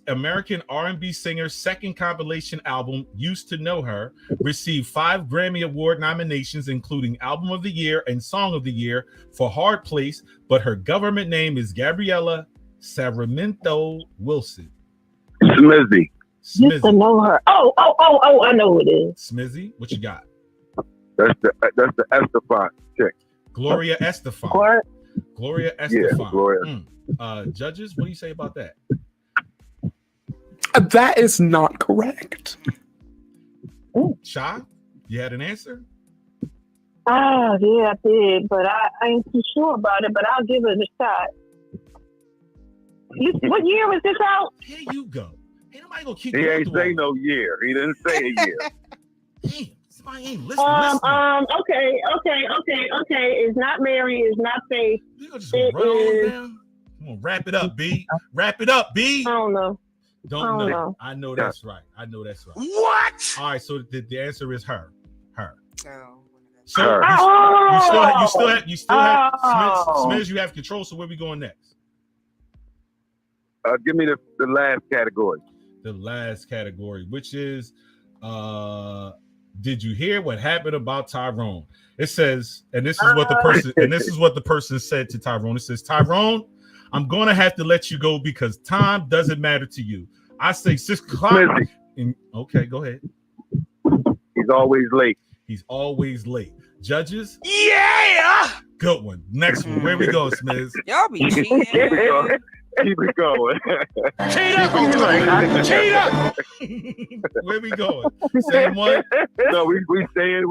American R&B singer's second compilation album, Used to Know Her, received 5 Grammy Award nominations, including Album of the Year and Song of the Year for Hard Place, but her government name is Gabriella Sarmiento Wilson. Smizzy. Used to Know Her. Oh, I know who it is. Smizzy, what you got? That's the Estefan chick. Gloria Estefan. Gloria Estefan. Yeah, Gloria. Judges, what do you say about that? That is not correct. Shy, you had an answer? Oh, yeah, I did, but I ain't too sure about it, but I'll give it a shot. What year was this out? Here you go. Ain't nobody gonna keep He ain't say no year. He didn't say a year. Damn, somebody ain't listening. Okay. It's not Mary. It's not Faith. It is. Come on, wrap it up, B. Wrap it up, B. I don't know. Don't know. I know that's right. What? All right, so the answer is her. Oh. So Her. you still have Smith, you have control. So where we going next? Give me the last category. The last category, which is did you hear what happened about Tyrone? It says, and this is what the person said to Tyrone. It says, Tyrone, I'm gonna have to let you go because time doesn't matter to you. I say 6 o'clock. Okay, go ahead. He's always late. He's always late. Judges? Yeah! Good one. Next one. Where we go, Smiz? Y'all be cheating. Keep it going. Cheater! Where we going? Same one? No, we staying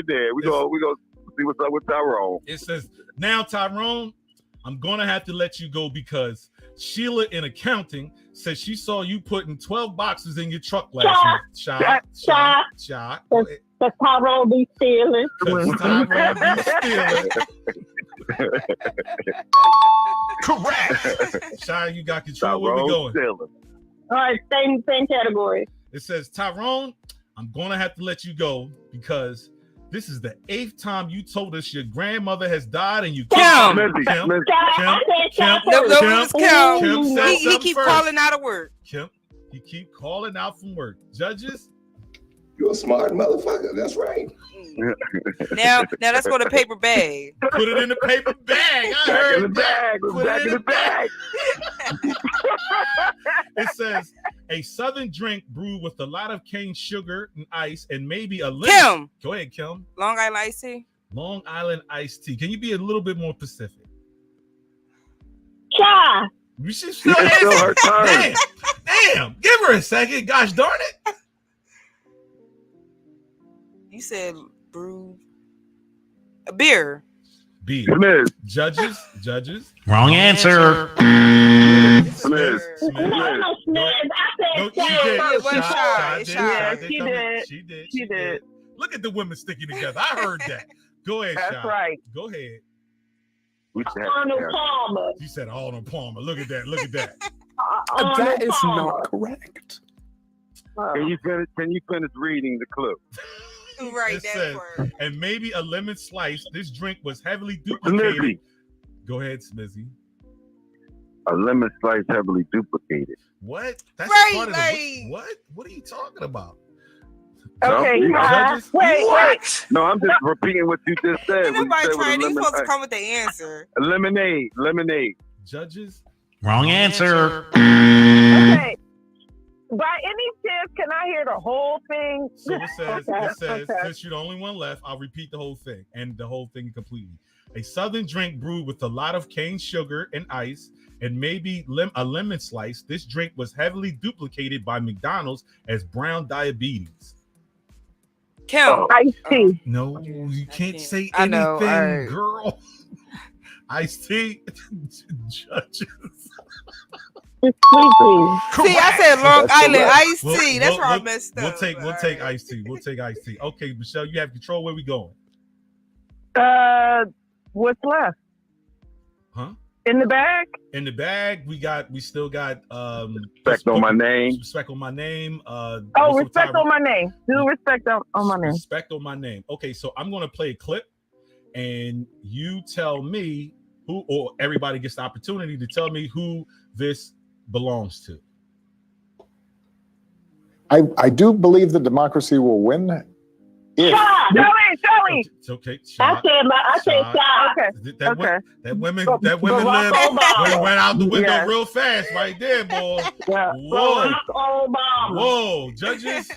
there. We go see what's up with Tyrone. It says, now Tyrone, I'm gonna have to let you go because Sheila in accounting says she saw you putting 12 boxes in your truck last night. Shot. That's Tyrone be stealing. Correct. Shy, you got control. Where we going? Stealing. All right, same category. It says, Tyrone, I'm gonna have to let you go because this is the 8th time you told us your grandmother has died and you Kim. He keep calling out of work. Kim, he keep calling out from work. Judges? You're a smart motherfucker. That's right. Now let's go to paper bag. Put it in the paper bag. Back in the bag. Back in the bag. It says a southern drink brewed with a lot of cane sugar and ice and maybe a lemon. Kim. Go ahead, Kim. Long Island iced tea. Long Island iced tea. Can you be a little bit more specific? Shy. You should still her turn. Damn. Give her a second. Gosh darn it. You said brewed a beer. Beer. Judges. Wrong answer. Smith. She did. Look at the women sticking together. I heard that. Go ahead, That's right. Go ahead. Arnold Palmer. You said Arnold Palmer. Look at that. That is not correct. Can you finish reading the clip? Right, it says, and maybe a lemon slice. This drink was heavily duplicated. Smizzy. Go ahead, Smizzy. A lemon slice heavily duplicated. What? That's right, part of like... What are you talking about? Okay, wait. No, I'm just repeating what you just said. Nobody trying. You're supposed to come with the answer. Lemonade. Judges. Wrong answer. Okay. By any chance, can I hear the whole thing? So it says, since you're the only one left, I'll repeat the whole thing and the whole thing completely. A southern drink brewed with a lot of cane sugar and ice and maybe a lemon slice. This drink was heavily duplicated by McDonald's as brown diabetes. Kim. Iced tea. No, you can't say anything, girl. Iced tea. Judges. It's sleepy. See, I said Long Island iced tea. That's where I messed up. We'll take iced tea. We'll take iced tea. Okay, Michelle, you have control. Where we going? What's left? Huh? In the bag? In the bag, we still got respect on my name. Respect on my name. Respect on my name. Do respect on my name. Respect on my name. Okay, so I'm gonna play a clip, and you tell me who, or everybody gets the opportunity to tell me who this belongs to? I do believe that democracy will win. If Joey. It's okay. I said Shy. That women lived went out the window real fast right there, boy. Yeah. Whoa. Obama. Whoa, judges.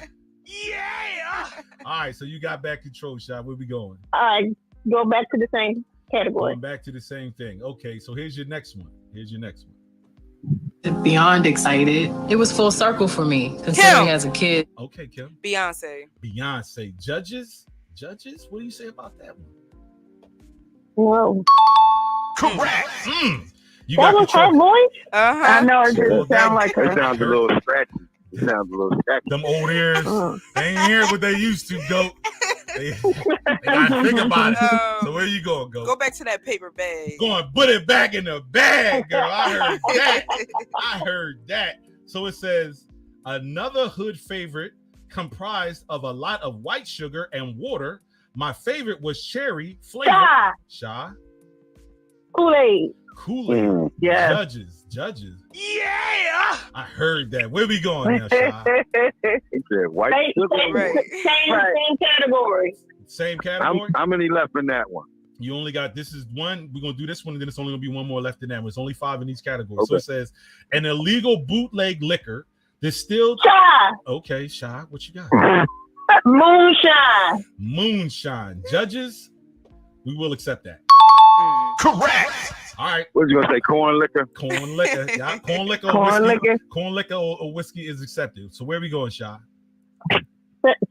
Yeah. All right, so you got back control, Shy. Where we going? All right, go back to the same category. Going back to the same thing. Okay, so here's your next one. Beyond excited. It was full circle for me, considering as a kid. Okay, Kim. Beyonce. Judges. What do you say about that one? Whoa. Correct. You That got was her control. voice? I know it didn't sound like her. It sounds a little scratchy. Them old ears. They ain't hear what they used to, Goat. They gotta think about it. So where you going, Goat? Go back to that paper bag. Going, put it back in the bag, girl. I heard that. So it says, another hood favorite comprised of a lot of white sugar and water. My favorite was cherry flavor. Shy. Kool-Aid. Yeah. Judges. Yeah. I heard that. Where we going now, Shy? He said white sugar. Same category. Same category? How many left in that one? You only got, this is one. We're going to do this one, and then it's only going to be one more left in that one. It's only 5 in each category. Okay. So it says, an illegal bootleg liquor distilled. Shy. Okay, Shy, what you got? Moonshine. Judges, we will accept that. Correct. All right. What you gonna say? Corn liquor. Yeah, corn liquor. Corn liquor or whiskey is accepted. So where we going, Shy?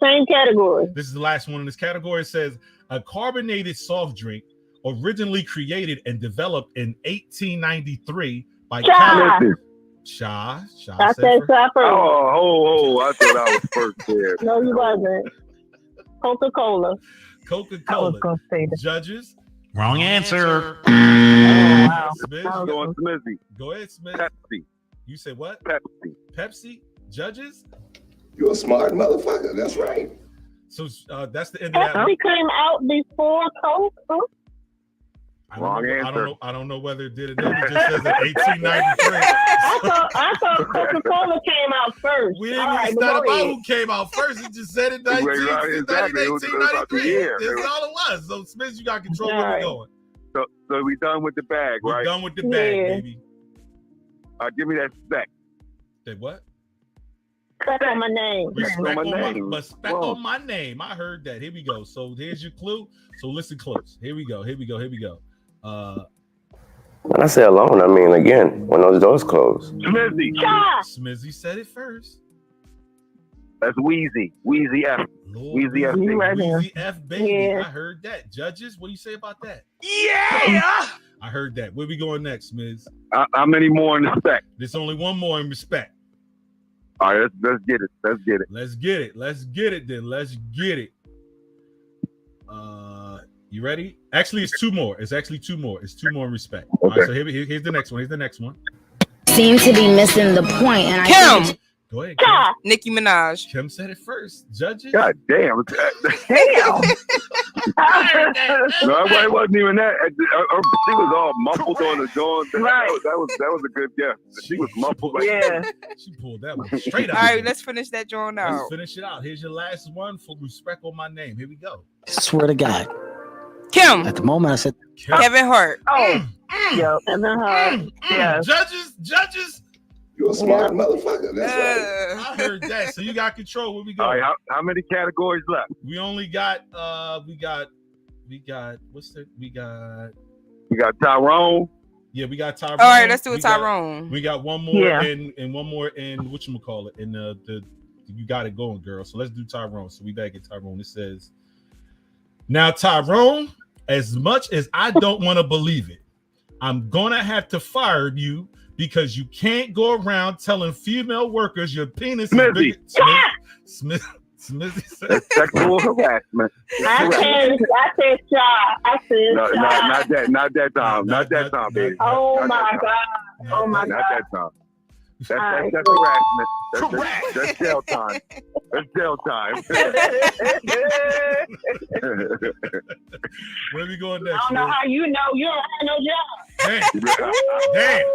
Same category. This is the last one in this category. It says a carbonated soft drink originally created and developed in 1893 by Shy. I said Shy first. Oh, I thought I was first there. No, you wasn't. Coca-Cola. Judges. Wrong answer. Wow. Going Smizzy. Go ahead, Smith. Pepsi. You said what? Pepsi. Judges. You're a smart motherfucker. That's right. So that's the end of that. Pepsi came out before Coke. Wrong answer. I don't know whether it did or not. It just says in 1893. I thought Coca-Cola came out first. We didn't even start about who came out first. It just said in 1893. That's all it was. So Smith, you got control where we're going. So we done with the bag, right? We're done with the bag, baby. Give me that spec. Say what? Respect on my name. Respect on my name. I heard that. Here we go. So here's your clue. So listen close. Here we go. When I say alone, I mean again, when those doors close. Smizzy said it first. That's Wheezy. Wheezy F. Wheezy F. Wheezy F, baby. Yeah. I heard that. Judges, what do you say about that? Yeah! I heard that. Where we going next, Miz? How many more in the spec? There's only one more in respect. All right, let's get it. Let's get it. You ready? Actually, it's two more. It's two more in respect. Okay. All right, so here's the next one. Seem to be missing the point. And Kim. Go ahead, Kim. Nicki Minaj. Kim said it first. Judges. God damn. No, it wasn't even that. She was all muffled on the joint. Right. That was a good guess. She was muffled. Yeah. She pulled that one straight out. All right, let's finish that joint out. Let's finish it out. Here's your last one for respect on my name. Here we go. Swear to God. Kim. At the moment, I said Kevin Hart. Yo, Kevin Hart. Yeah. Judges. You're a smart motherfucker. That's right. I heard that. So you got control. Where we go? All right, how many categories left? We only got we got Tyrone. Yeah, we got Tyrone. All right, let's do Tyrone. We got one more and one more in whatchamacallit in the you got it going, girl. So let's do Tyrone. So we back at Tyrone. It says, now Tyrone, as much as I don't want to believe it, I'm gonna have to fire you because you can't go around telling female workers your penis is big. Smith said sexual harassment. I said Shy. Not that time, baby. Oh my God. Not that time. That's harassment. That's jail time. That's jail time. Where we going next? I don't know how you know. You don't have no job. Damn.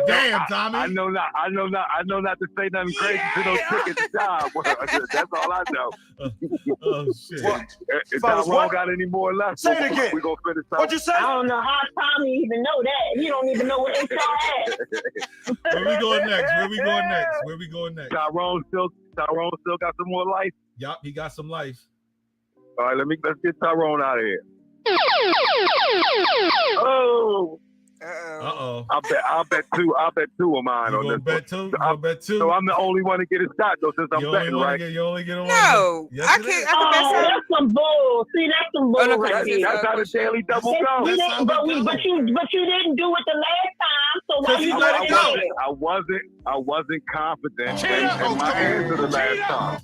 Damn, Tommy. I know not to say nothing crazy to those tickets to job. That's all I know. Oh shit. If Tyrone got any more left, Say it again. We're gonna finish up. What'd you say? I don't know how Tommy even know that. He don't even know what HR has. Where we going next? Where we going next? Tyrone still got some more life. Yup, he got some life. All right, let's get Tyrone out of here. Oh. Uh-oh. I'll bet two of mine on this. Bet two? You bet two? So I'm the only one to get a shot though, since I'm betting, right? You only get a one. No, yes, I can't. That's some bull. See, that's some bull right there. That's how the daily double goes. But you didn't do it the last time. So why you let it go? I wasn't confident in my answer the last time.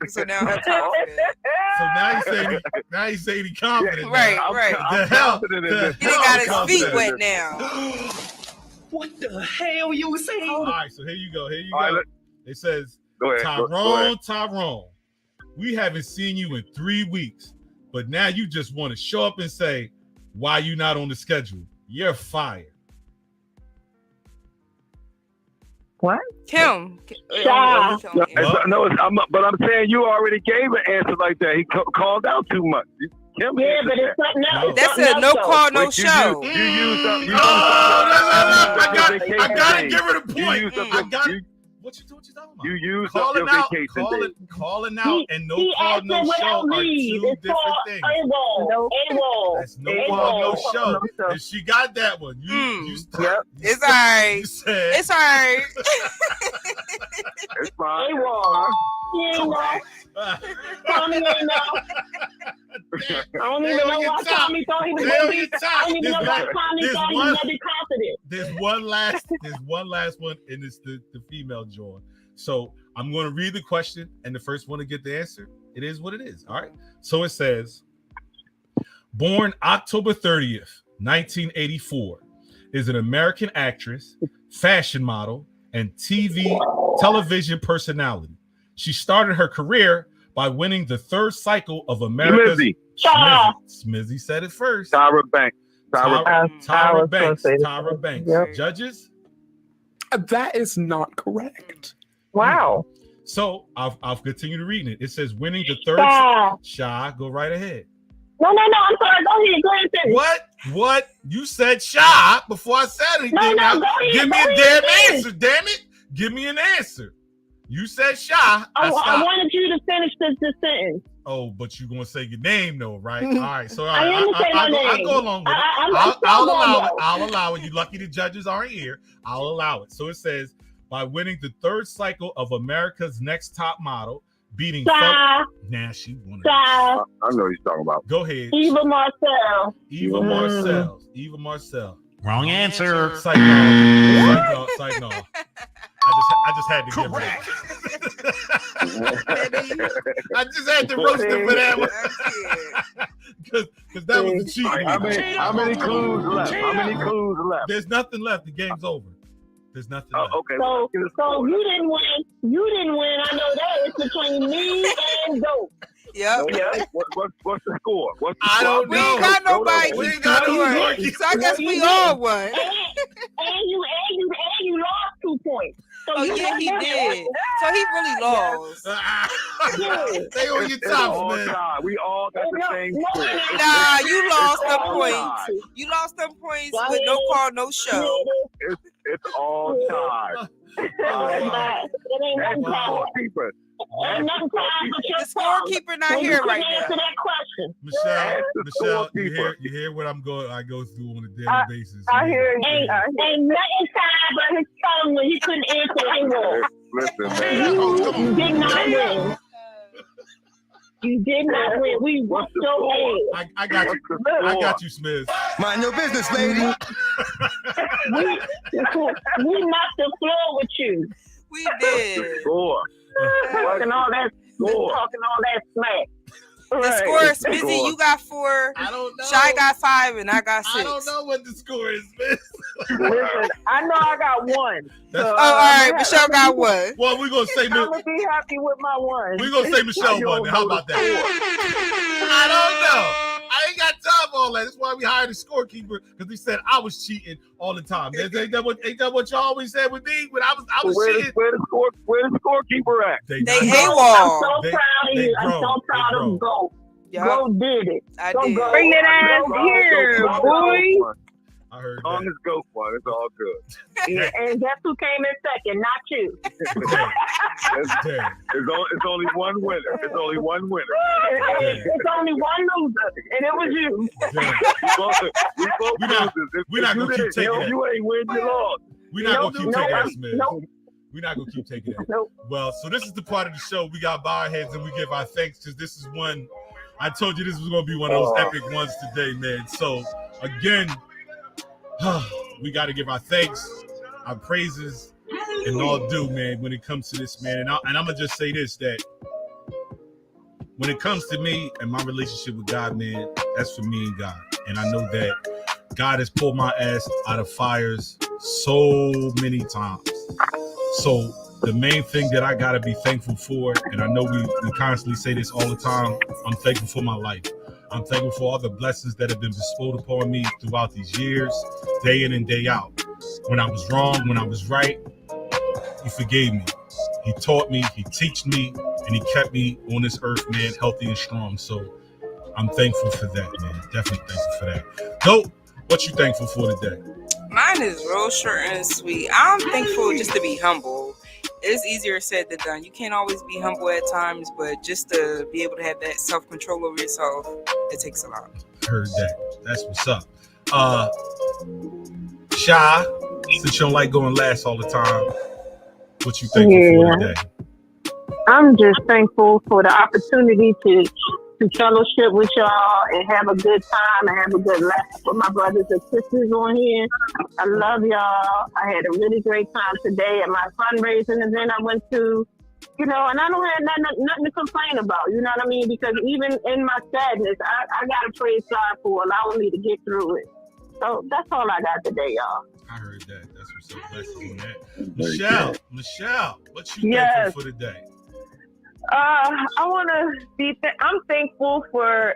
So now I'm confident. So now he's saying he confident. Right. I'm confident in this. He got his feet wet now. What the hell you saying? All right, so here you go. Right, it says, go ahead, Tyrone, we haven't seen you in 3 weeks, but now you just want to show up and say, why you not on the schedule? You're fired. What? Kim. Stop. But I'm saying you already gave an answer like that. He called out too much. Kim Yeah, but it's something else. That's a no call, no show. I gotta give her the point. What you talking about? You used up your vacation day. Calling out and no call, no show are two different things. That's no call, no show. And she got that one. It's all right. It's all right. It's fine. Tommy ain't know. I don't even know why Tommy thought he was going to be. I don't even know why Tommy thought he was going to be confident. There's one last one, and it's the female John. So I'm going to read the question, and the first one to get the answer, it is what it is. All right. So it says, born October 30th, 1984, is an American actress, fashion model, and television personality. She started her career by winning the third cycle of America's Smizzy said it first. Tyra Banks. Tyra Banks. Yep. Judges? That is not correct. Wow. So I'll continue to read it. It says winning the third Shy, go right ahead. No, I'm sorry. Go ahead. What? You said Shy before I said anything. No, go ahead. Give me a damn answer, damn it. Give me an answer. You said Shy. I wanted you to finish the sentence. Oh, but you're gonna say your name though, right? All right. So I am gonna say my name. I'll go along with it. I'll allow it. I'll allow it. You're lucky the judges aren't here. I'll allow it. So it says by winning the third cycle of America's Next Top Model, beating I know what he's talking about. Go ahead. Eva Marcel. Eva Marcel. Wrong answer. Psych no. I just had to give it. I just had to roast him for that one. Because that was the cheat. How many clues left? There's nothing left. The game's over. There's nothing left. Okay. So you didn't win. I know that. It's between me and Dope. Yep. What's the score? I don't know. We ain't got nobody. So I guess we all won. And you lost 2 points. So he did. So he really lost. They on your top, man. We all got the same score. Nah, you lost them points. You lost them points with no call, no show. It's all tied. It ain't nothing tied. The scorekeeper not here right now. Answer that question. Michelle, you hear what I go through on a daily basis. I hear you. Ain't nothing tied but his phone when he couldn't answer anyone. Listen, man. You did not win. You did not win. We were so ahead. I got you. I got you, Smith. Mind your business, lady. We knocked the floor with you. We did. Score. Talking all that smack. The score is Smizzy. You got 4. I don't know. Shy got 5, and I got 6. I don't know what the score is, Smith. Listen, I know I got 1. All right. Michelle got 1. Well, we're gonna say I'm gonna be happy with my 1. We're gonna say Michelle won. How about that? I don't know. I ain't got time for all that. That's why we hired a scorekeeper, because we said I was cheating all the time. Ain't that what y'all always said with me when I was cheating? Where the scorekeeper at? They AWOL. I'm so proud of you. I'm so proud of Go. Yep. Go did it. I Go, did. Go. Bring that ass Go, here, go, boy. I heard As long as go fun, it's all good. Yeah, and guess who came in second? Not you. It's only one winner. It's only one winner. It's only one loser, and it was you. We both losers. We're not gonna keep taking that. You ain't win, you lost. We're not gonna keep taking that, Smith. Nope. We're not gonna keep taking that. Nope. Well, so this is the part of the show we got bow our heads and we give our thanks, because this is one. I told you this was gonna be one of those epic ones today, man. So again, we got to give our thanks, our praises, and all due, man, when it comes to this, man. And I'm gonna just say this, that when it comes to me and my relationship with God, man, that's for me and God. And I know that God has pulled my ass out of fires so many times. So the main thing that I gotta be thankful for, and I know we constantly say this all the time, I'm thankful for my life. I'm thankful for all the blessings that have been bestowed upon me throughout these years, day in and day out. When I was wrong, when I was right, he forgave me. He taught me, he taught me, and he kept me on this earth, man, healthy and strong. So I'm thankful for that, man. Definitely thankful for that. Dope, what you thankful for today? Mine is real short and sweet. I'm thankful just to be humble. It's easier said than done. You can't always be humble at times, but just to be able to have that self-control over yourself, it takes a lot. Heard that. That's what's up. Shy, since you don't like going last all the time, what you thankful for today? I'm just thankful for the opportunity to fellowship with y'all and have a good time and have a good laugh with my brothers and sisters on here. I love y'all. I had a really great time today at my fundraising event I went to, and I don't have nothing to complain about, you know what I mean? Because even in my sadness, I got to praise God for allowing me to get through it. So that's all I got today, y'all. I heard that. That's what's up. Blessings on that. Michelle, what you thankful for today? I want to be. I'm thankful for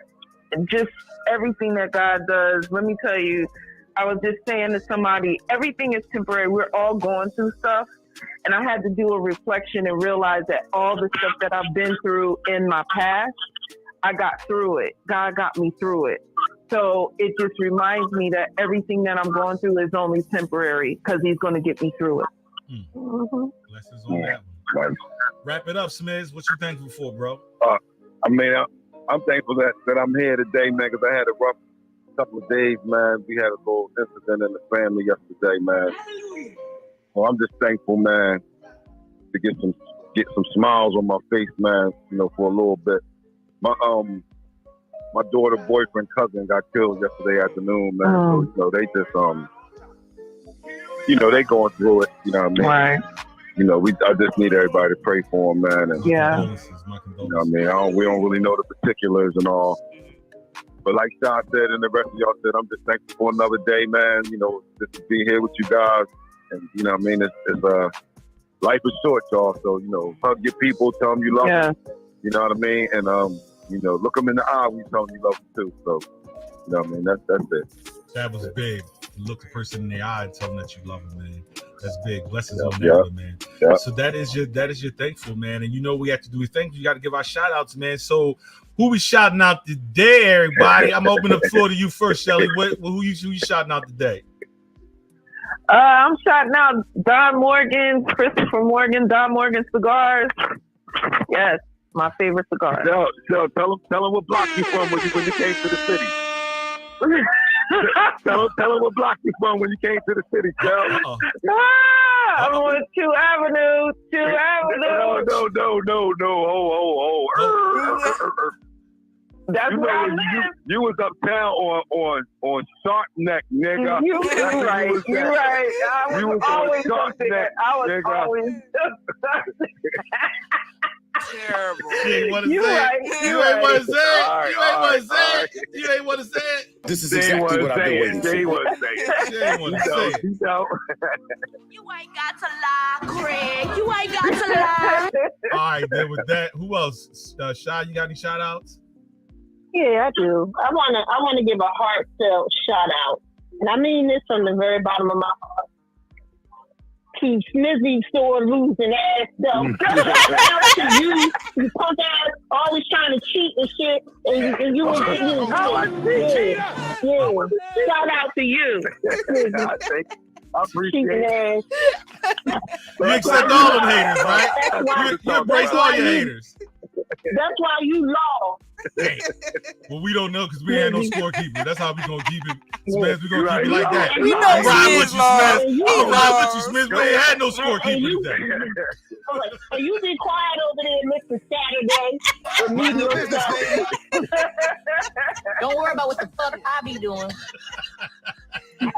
just everything that God does. Let me tell you, I was just saying to somebody, everything is temporary. We're all going through stuff, and I had to do a reflection and realize that all the stuff that I've been through in my past, I got through it. God got me through it. So it just reminds me that everything that I'm going through is only temporary because He's going to get me through it. Mm-hmm. Blessings on that one. Wrap it up, Smiz. What you thankful for, bro? I'm thankful that I'm here today, man, because I had a rough couple of days, man. We had a little incident in the family yesterday, man. So I'm just thankful, man, to get some smiles on my face, man, for a little bit. My daughter, boyfriend, cousin got killed yesterday afternoon, man. So, they just, they going through it, you know what I mean? Right. I just need everybody to pray for him, man. And, yeah. You know what I mean? We don't really know the particulars and all. But like Sean said and the rest of y'all said, I'm just thankful for another day, man. Just to be here with you guys. And, you know what I mean? It's life is short, y'all. So, hug your people, tell them you love them. You know what I mean? And, look them in the eye when you tell them you love them too. So, you know what I mean? That's it. That was big. Look the person in the eye and tell them that you love them, man. That's big. Blessings on that one, man. So that is your thankful, man. And we have to do a thank you. You got to give our shout outs, man. So who we shouting out today, everybody? I'm opening the floor to you first, Shelly. Who you shouting out today? I'm shouting out Don Morgan, Christopher Morgan, Don Morgan Cigars. Yes, my favorite cigar. So tell them what block you from when you came to the city. Tell them what block you from when you came to the city, Joe. I'm on 2 Avenue. 2 Avenue. No. That's where I live. You was uptown on Sharp Neck, nigga. You're right. I was always something. I was always terrible. You ain't want to say it. You ain't want to say it. This is exactly what I've been waiting for. She ain't want to say it. You ain't got to lie, Craig. You ain't got to lie. All right, then with that, who else? Shy, you got any shout outs? Yeah, I do. I wanna give a heartfelt shout out, and I mean this from the very bottom of my heart. To Smizzy sore losing ass though. you punk ass, always trying to cheat and shit, and you was Shout out to you. I appreciate it. You accept all them haters, right? You embrace all your haters. That's why you lost. Hey, well, we don't know because we ain't no scorekeeper. That's how we gonna keep it, Smith. We gonna keep it like that. We know I'm riding with you, Smith. Smith. I'm riding with you, Smith. We ain't had no scorekeeper today. So you be quiet over there, Mr. Saturday. Don't worry about what the fuck I be doing. All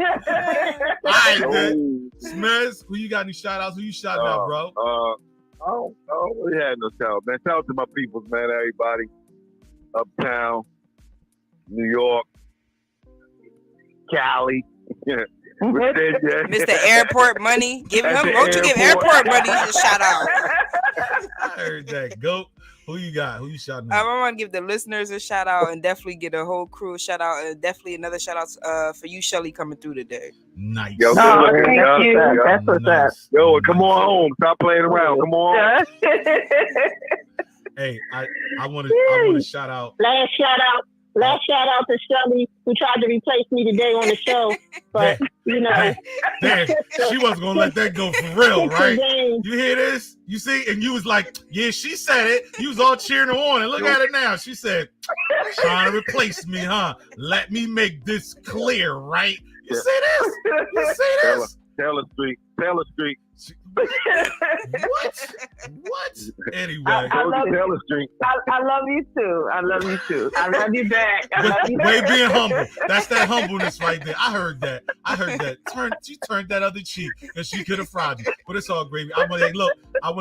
right, man. Smith, who you got any shout outs? Who you shouting out, bro? Oh, we had no shout out, man. Shout out to my peoples, man. Everybody, uptown, New York, Cali. Mr. Airport Money, give him. Won't you give Airport Money a shout out? I heard that. Go. Who you got? Who you shouting out? I want to give the listeners a shout out and definitely get a whole crew a shout out, and definitely another shout out for you, Shelly, coming through today. Nice. Yo, thank you. That's what's up. Yo, come on home. Stop playing around. Come on. Hey, I want to shout out. Last shout out to Shelly, who tried to replace me today on the show, but you know, damn, she wasn't gonna let that go for real, right? You hear this? You see, and you was like, "Yeah, she said it." You was all cheering her on, and look at it now. She said, "Trying to replace me, huh? Let me make this clear, right?" You see this? You see this? Taylor Street. What? Anyway, I love you too. I love you back. I love you Way back. being humble. That's that humbleness right there. I heard that. She turned that other cheek because she could have fried you. But it's all gravy. I want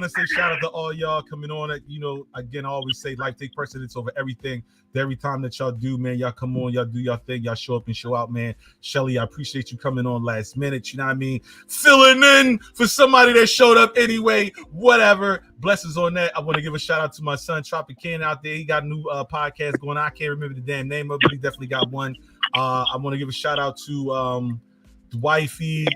to say shout out to all y'all coming on. You know, again, I always say life take precedence over everything. Every time that y'all do, man, y'all come on, y'all do y'all thing, y'all show up and show out, man. Shelly, I appreciate you coming on last minute. You know what I mean? Filling in for somebody that showed up anyway. Whatever. Blessings on that. I want to give a shout out to my son Tropican out there. He got a new podcast going on. I can't remember the damn name of it. He definitely got one. I want to give a shout out to the wifey,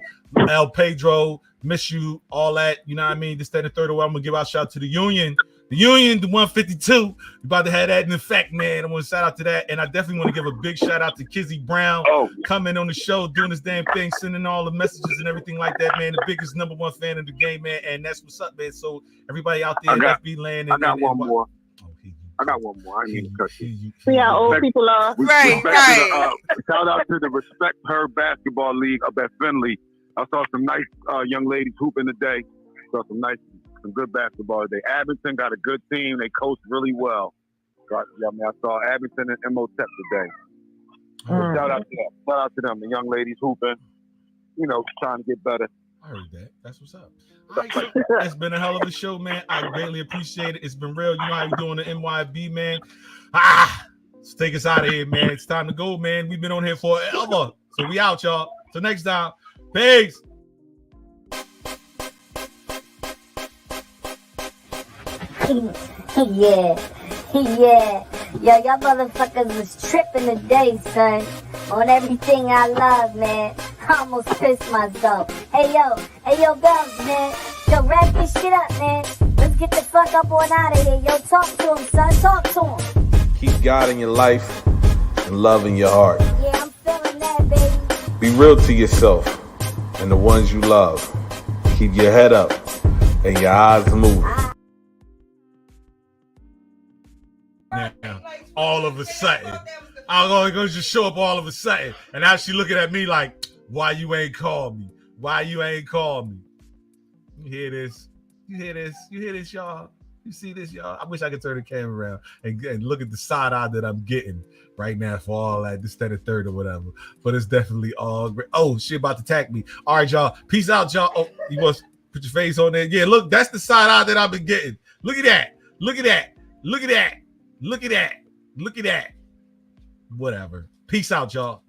El Pedro. Miss you, all that. You know what I mean? This, that, and the third. I'm gonna give out a shout out to the Union. The Union, the 152, we about to have that in effect, man. I want to shout out to that. And I definitely want to give a big shout out to Kizzy Brown coming on the show, doing this damn thing, sending all the messages and everything like that, man. The biggest #1 fan of the game, man. And that's what's up, man. So everybody out there, FB land. I got one more. I need to cut you. See how old people are. Right. Shout out to the Respect Her Basketball League up at Finley. I saw some nice young ladies hooping today. Saw some good basketball today. Abington got a good team. They coach really well. So, I saw Abington and MO Tech today. Shout out to them. Shout out to them. The young ladies hooping, you know, trying to get better. I heard that. That's what's up. All right, so it's been a hell of a show, man. I greatly appreciate it. It's been real. You know how you doing the NYB, man. Let's take us out of here, man. It's time to go, man. We've been on here forever. So we out, y'all. Till next time. Peace. Yeah. Yo, y'all motherfuckers was tripping today, son. On everything I love, man. I almost pissed myself. Hey, yo, Bells, man. Yo, wrap this shit up, man. Let's get the fuck up on out of here. Yo, talk to him, son. Talk to him. Keep God in your life and love in your heart. Yeah, I'm feeling that, baby. Be real to yourself and the ones you love. Keep your head up and your eyes moving. Now, all of a sudden, I'm going to just show up all of a sudden. And now she looking at me like, why you ain't called me? Why you ain't called me? You hear this? You hear this, y'all? You see this, y'all? I wish I could turn the camera around and look at the side eye that I'm getting right now for all that, this, that, and third or whatever. But it's definitely all great. Oh, she about to attack me. All right, y'all. Peace out, y'all. Oh, you must put your face on there. Yeah, look, that's the side eye that I've been getting. Look at that. Look at that. Look at that. Look at that. Look at that. Whatever. Peace out, y'all.